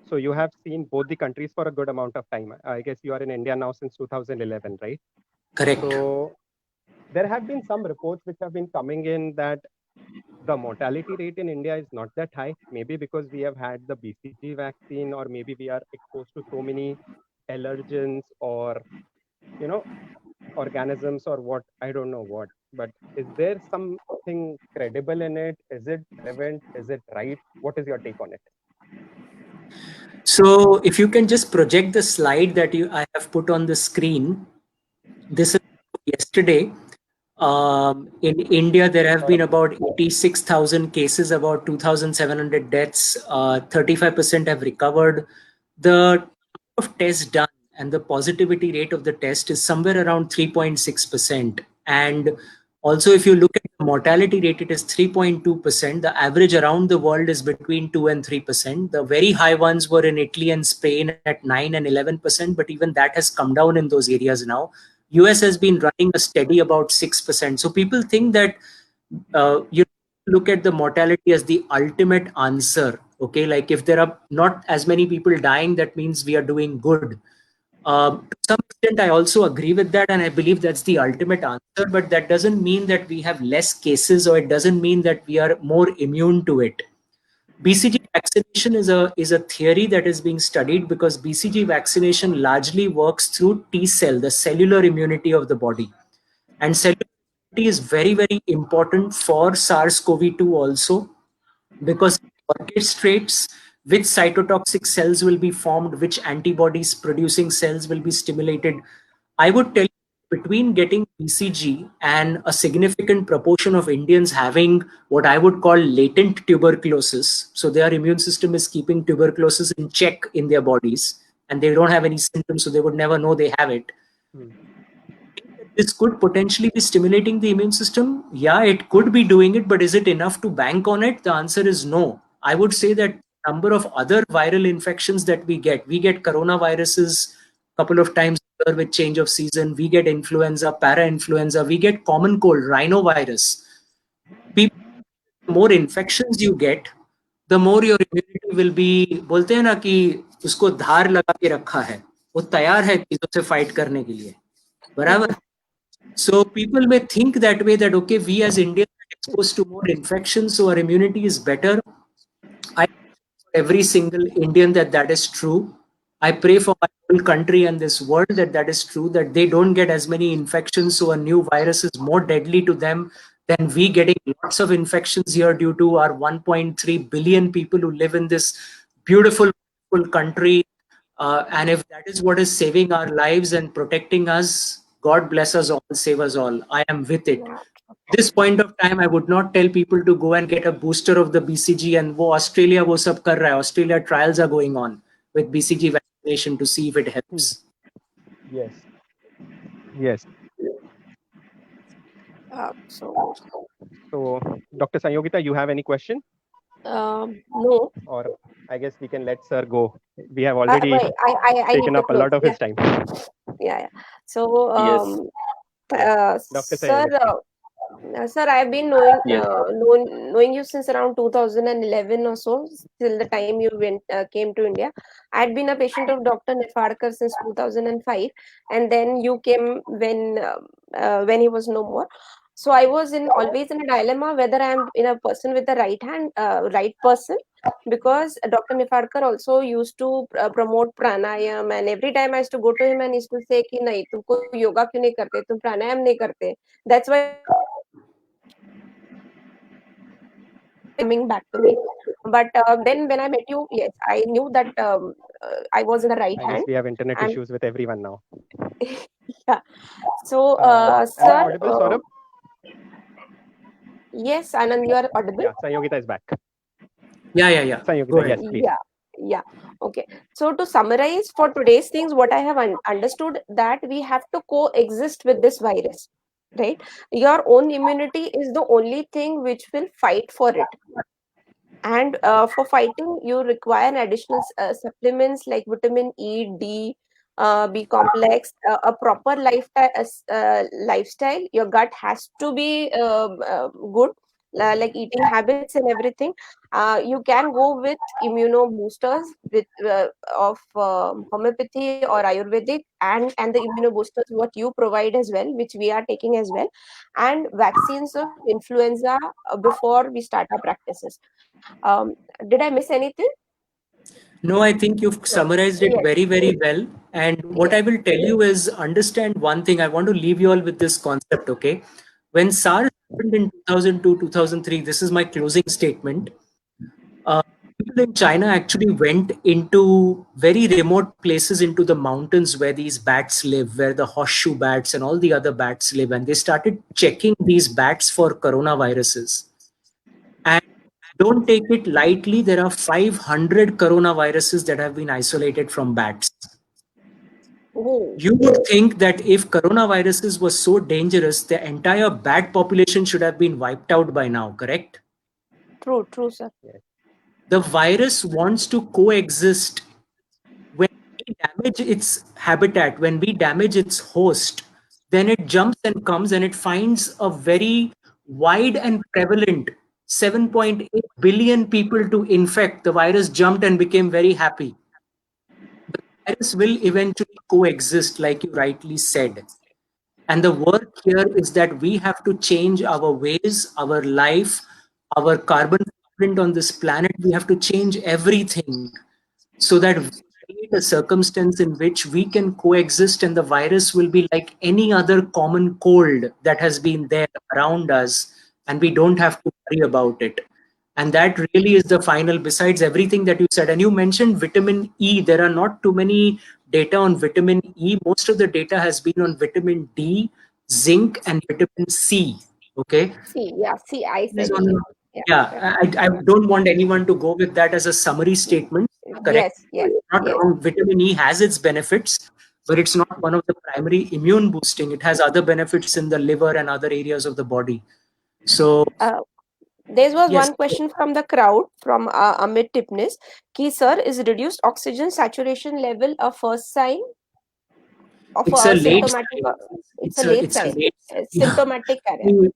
So you have seen both the countries for a good amount of time. I guess you are in India now since 2011, right? Correct. So there have been some reports which have been coming in that the mortality rate in India is not that high, maybe because we have had the BCG vaccine, or maybe we are exposed to so many allergens or, you know, organisms or what, I don't know what. But is there something credible in it? Is it relevant? Is it right? What is your take on it? So if you can just project the slide that I have put on the screen. This is yesterday. In India, there have been about 86,000 cases, about 2,700 deaths, 35% have recovered. The number of tests done and the positivity rate of the test is somewhere around 3.6%. And also, if you look at the mortality rate, it is 3.2%. The average around the world is between 2 and 3%. The very high ones were in Italy and Spain at 9 and 11%, but even that has come down in those areas now. US has been running a steady about 6%. So people think that you look at the mortality as the ultimate answer. Okay, like if there are not as many people dying, that means we are doing good. To some extent, I also agree with that, and I believe that's the ultimate answer. But that doesn't mean that we have less cases, or it doesn't mean that we are more immune to it. BCG vaccination is a theory that is being studied, because BCG vaccination largely works through T cell, the cellular immunity of the body. And cellular immunity is very, very important for SARS-CoV-2 also, because it orchestrates which cytotoxic cells will be formed, which antibodies producing cells will be stimulated. I would tell you, between getting BCG and a significant proportion of Indians having what I would call latent tuberculosis, so their immune system is keeping tuberculosis in check in their bodies, and they don't have any symptoms, so they would never know they have it. This could potentially be stimulating the immune system. Yeah, it could be doing it, but is it enough to bank on it? The answer is no. I would say that number of other viral infections that we get coronaviruses a couple of times a year with change of season. We get influenza, para-influenza. We get common cold, rhinovirus. People, the more infections you get, the more your immunity will be. बोलते हैं ना कि उसको धार लगा के रखा है, वो तैयार है चीजों से फाइट करने के लिए, बराबर. So people may think that way, that okay, we as Indians are exposed to more infections, so our immunity is better. I pray for every single Indian that is true. I pray for my whole country and this world that is true, that they don't get as many infections, so a new virus is more deadly to them than we getting lots of infections here due to our 1.3 billion people who live in this beautiful, beautiful country. And if that is what is saving our lives and protecting us, God bless us all, save us all. I am with it. At this point of time, I would not tell people to go and get a booster of the BCG and wo Australia wo sab kar raha hai. Australia trials are going on with BCG vaccine. vaccination to see if it helps. Yes. Yes. So, Dr. Sanyogita, you have any question? no. Or I guess we can let sir go. We have Wait, already I need taken to up a close. lot of Yeah, his time. yeah. So, Yes. Dr. sir, Sanyogita. sir, I've been Yes. knowing you since around 2011 or so, till the time you came to India. I'd been a patient of Dr. Nefadkar since 2005, and then you came when he was no more. So I was always in a dilemma whether I'm in a person with the right person, because Dr. Nefadkar also used to promote pranayam, and every time I used to go to him and he used to say कि नहीं तुमको योगा क्यों नहीं करते, तुम प्राणायाम नहीं करते. That's why coming back to me. But then when I met you, yes, I knew that I was in the right I guess hand. we have internet And issues with everyone now. yeah. So, Am I sir, audible, Saurabh? yes, Anand, you are audible. Yeah, Sanyogita is back. Yeah. Go Sanyogita, ahead. yes, please. Yeah. Okay. So to summarize for today's things, what I have understood that we have to coexist with this virus, right? Your own immunity is the only thing which will fight for it. And for fighting, you require additional supplements like vitamin E, D, B complex, a proper lifestyle. Your gut has to be good, like eating habits and everything. You can go with immuno boosters of homeopathy or Ayurvedic, and the immuno boosters what you provide as well, which we are taking as well, and vaccines of influenza before we start our practices. Um, did I miss anything? No, I think you've summarized it Yes. very, very well. And what I will tell you is understand one thing. I want to leave you all with this concept, okay? When SARS happened in 2002, 2003, this is my closing statement. People in China actually went into very remote places, into the mountains where these bats live, where the horseshoe bats and all the other bats live. And they started checking these bats for coronaviruses. And don't take it lightly. There are 500 coronaviruses that have been isolated from bats. Oh, You would think that if coronaviruses were so dangerous, the entire bat population should have been wiped out by now, correct? true, sir. The virus wants to coexist. When we damage its habitat, when we damage its host, then it jumps and comes and it finds a very wide and prevalent 7.8 billion people to infect. The virus jumped and became very happy. The virus will eventually coexist, like you rightly said. And the work here is that we have to change our ways, our life, our carbon footprint on this planet. We have to change everything so that we create a circumstance in which we can coexist and the virus will be like any other common cold that has been there around us and we don't have to worry about it. And that really is the final, besides everything that you said. And you mentioned vitamin E. There are not too many data on vitamin E. Most of the data has been on vitamin D, zinc, and vitamin C. Okay. See, I Is said it. on- Yeah. I don't want anyone to go with that as a summary statement. Correct. Yes. Not wrong. Vitamin E has its benefits, but it's not one of the primary immune boosting. It has other benefits in the liver and other areas of the body. So There was yes, one question from the crowd from Amit Tipnis. Ki sir, is reduced oxygen saturation level a first sign of it's a a late symptomatic? sign. It's a late sign. Late. Symptomatic area.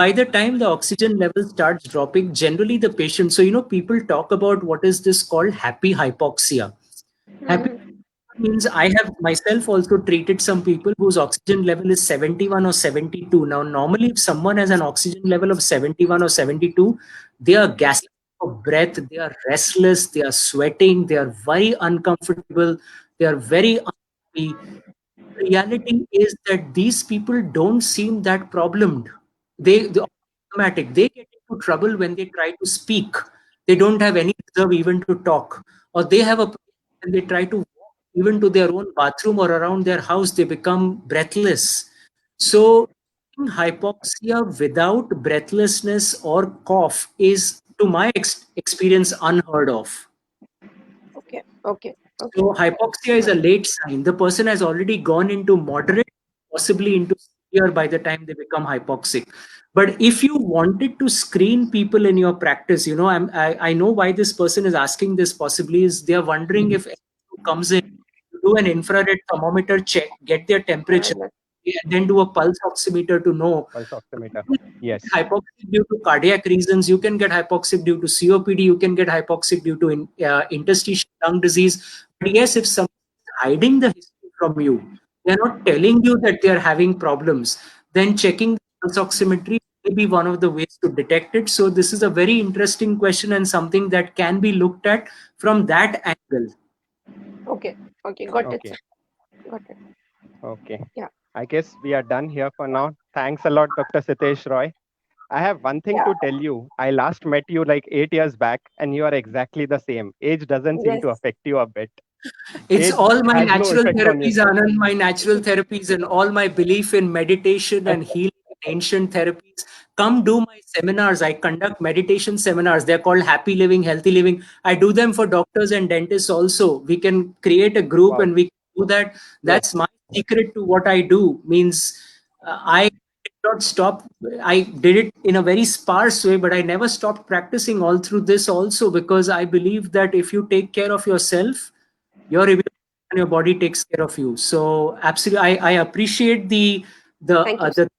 By the time the oxygen level starts dropping, generally the patient. So people talk about what is this called happy hypoxia. Happy means I have myself also treated some people whose oxygen level is 71 or 72. Now, normally, if someone has an oxygen level of 71 or 72, they are gasping for breath, they are restless, they are sweating, they are very uncomfortable, they are very unhappy. Reality is that these people don't seem that problemed. They're automatic. They get into trouble when they try to speak. They don't have any reserve even to talk, or they have a problem when they try to walk even to their own bathroom or around their house. They become breathless. So hypoxia without breathlessness or cough is, to my experience, unheard of. Okay. So hypoxia is a late sign. The person has already gone into moderate, possibly into severe by the time they become hypoxic. But if you wanted to screen people in your practice, I know why this person is asking this. Possibly is they are wondering if anyone who comes in, do an infrared thermometer check, get their temperature, and then do a pulse oximeter to know. Pulse oximeter. Yes. Hypoxic due to cardiac reasons. You can get hypoxic due to COPD. You can get hypoxic due to interstitial lung disease. But yes, if someone is hiding the history from you, they are not telling you that they are having problems, then checking the pulse oximetry may be one of the ways to detect it. So this is a very interesting question and something that can be looked at from that angle. Okay. Got it. Okay. Sir. Got it. Okay. Yeah. I guess we are done here for now. Thanks a lot, Dr. Sitesh Roy. I have one thing Yeah. to tell you. I last met you like 8 years back, and you are exactly the same. Age doesn't seem to Yes. affect you a bit. It's Age all my has no natural effect on you. therapies, Anand, my natural therapies and all my belief in meditation and healing and ancient therapies. Come do my seminars. I conduct meditation seminars. They're called Happy Living, Healthy Living. I do them for doctors and dentists also. We can create a group Wow. and we can do that. That's Yes. my secret to what I do. Means I did not stop. I did it in a very sparse way, but I never stopped practicing all through this also, because I believe that if you take care of yourself, your immune and your body takes care of you. So absolutely, I appreciate the Thank you. the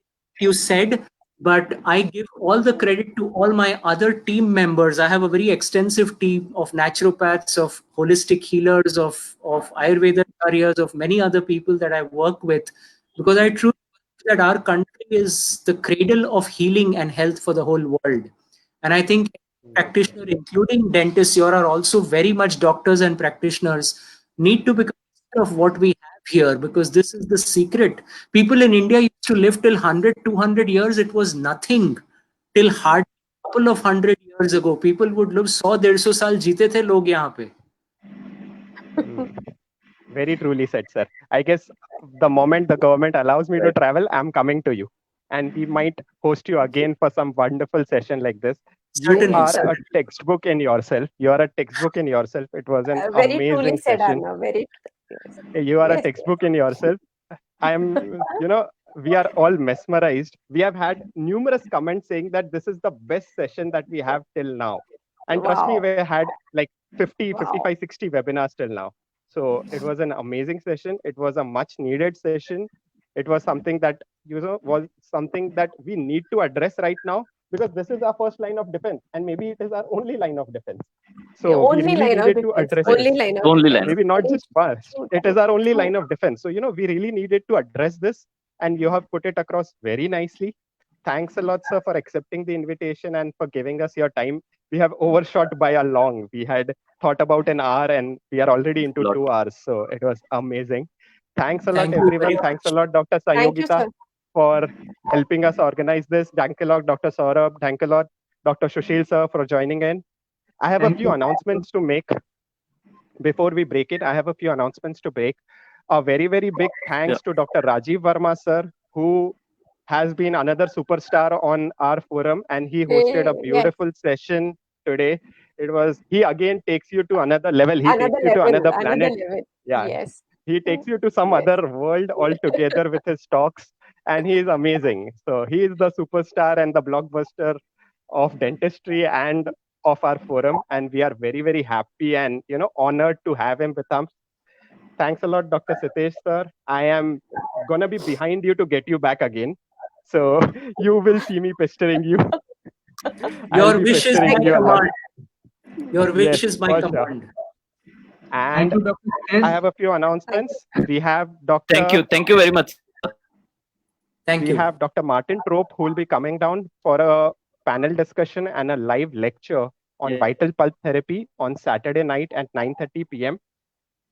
you said, but I give all the credit to all my other team members. I have a very extensive team of naturopaths, of holistic healers, of Ayurveda areas, of many other people that I work with, because I truly believe that our country is the cradle of healing and health for the whole world. And I think practitioner, including dentists, you are also very much doctors and practitioners, need to become aware of what we have here, because this is the secret. People in India used to live till 100, 200 years. It was nothing. Till hard couple of 100 years ago, people would live 100-150 साल जीते थे लोग यहाँ पे. Very truly said, sir. I guess the moment the government allows me to travel, I'm coming to you. And we might host you again for some wonderful session like this. You Certainly, are a certainly. textbook in yourself. You are a textbook in yourself. It was an Very truly amazing said, session. Anna. Very. Yes. You are a Yes. textbook in yourself. We are all mesmerized. We have had numerous comments saying that this is the best session that we have till now. And trust me, Wow. we had like 50, Wow. 55, 60 webinars till now. So it was an amazing session. It was a much needed session. It was something that, was something that we need to address right now, because this is our first line of defense, and maybe it is our only line of defense. The So we only really line of needed to defense. address Only this. line of Only defense. line. Maybe not just first. It is our only True. line of defense. So, we really needed to address this, and you have put it across very nicely. Thanks a lot, sir, for accepting the invitation and for giving us your time. We have overshot by a long. We had thought about an hour, and we are already into Lot. 2 hours. So it was amazing. Thanks a lot, Thank you everyone. very Thanks a much. lot, Dr. Thank you, Sayogita, sir. for helping us organize this. Thank a lot, Dr. Saurabh. Thank a lot, Dr. Sushil, sir, for joining in. I have a Thank few you. announcements to make. Before we break it, I have a few announcements to break. A very, very big thanks to Dr. Rajiv Verma, sir, who has been another superstar on our forum, and he hosted a Yes. beautiful session today. He again takes you to another level. He Another takes you to level. another Another planet. level. Yeah, Yes. he takes you to some Yes. other world altogether with his talks, and he is amazing. So he is the superstar and the blockbuster of dentistry and of our forum, and we are very, very happy and honored to have him with us. Thanks a lot, Dr. Sitesh, sir. I am gonna be behind you to get you back again, so you will see me pestering you. I'll Your be wish is pestering my you a lot. command. Your Yes, wish is my for sure. command. And Thank you, Dr. I Sitesh. have a few announcements. We have Dr. Thank you very much. Thank we you. have Dr. Martin Trope, who will be coming down for a panel discussion and a live lecture on Yeah. vital pulse therapy on Saturday night at 9:30 p.m.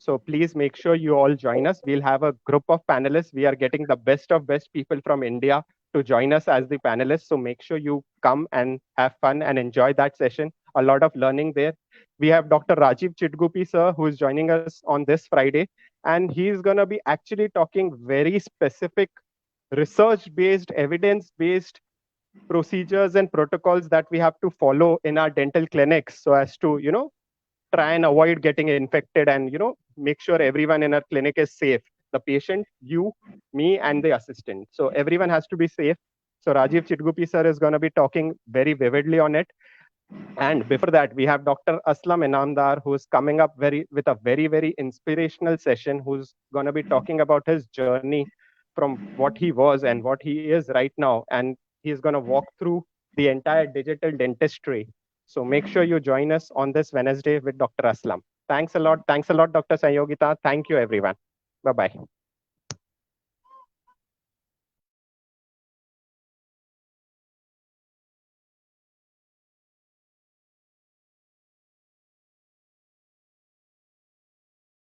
So please make sure you all join us. We'll have a group of panelists. We are getting the best of best people from India to join us as the panelists. So make sure you come and have fun and enjoy that session. A lot of learning there. We have Dr. Rajiv Chitgupi, sir, who is joining us on this Friday. And he's going to be actually talking very specific research-based, evidence-based procedures and protocols that we have to follow in our dental clinics so as to, try and avoid getting infected and, make sure everyone in our clinic is safe. The patient, you, me, and the assistant. So everyone has to be safe. So Rajiv Chitgupi sir is going to be talking very vividly on it. And before that, we have Dr. Aslam Inamdar, who's coming up with a very, very inspirational session, who's going to be talking about his journey from what he was and what he is right now. And he's going to walk through the entire digital dentistry. So make sure you join us on this Wednesday with Dr. Aslam. Thanks a lot. Thanks a lot, Dr. Sayogita. Thank you, everyone. Bye-bye.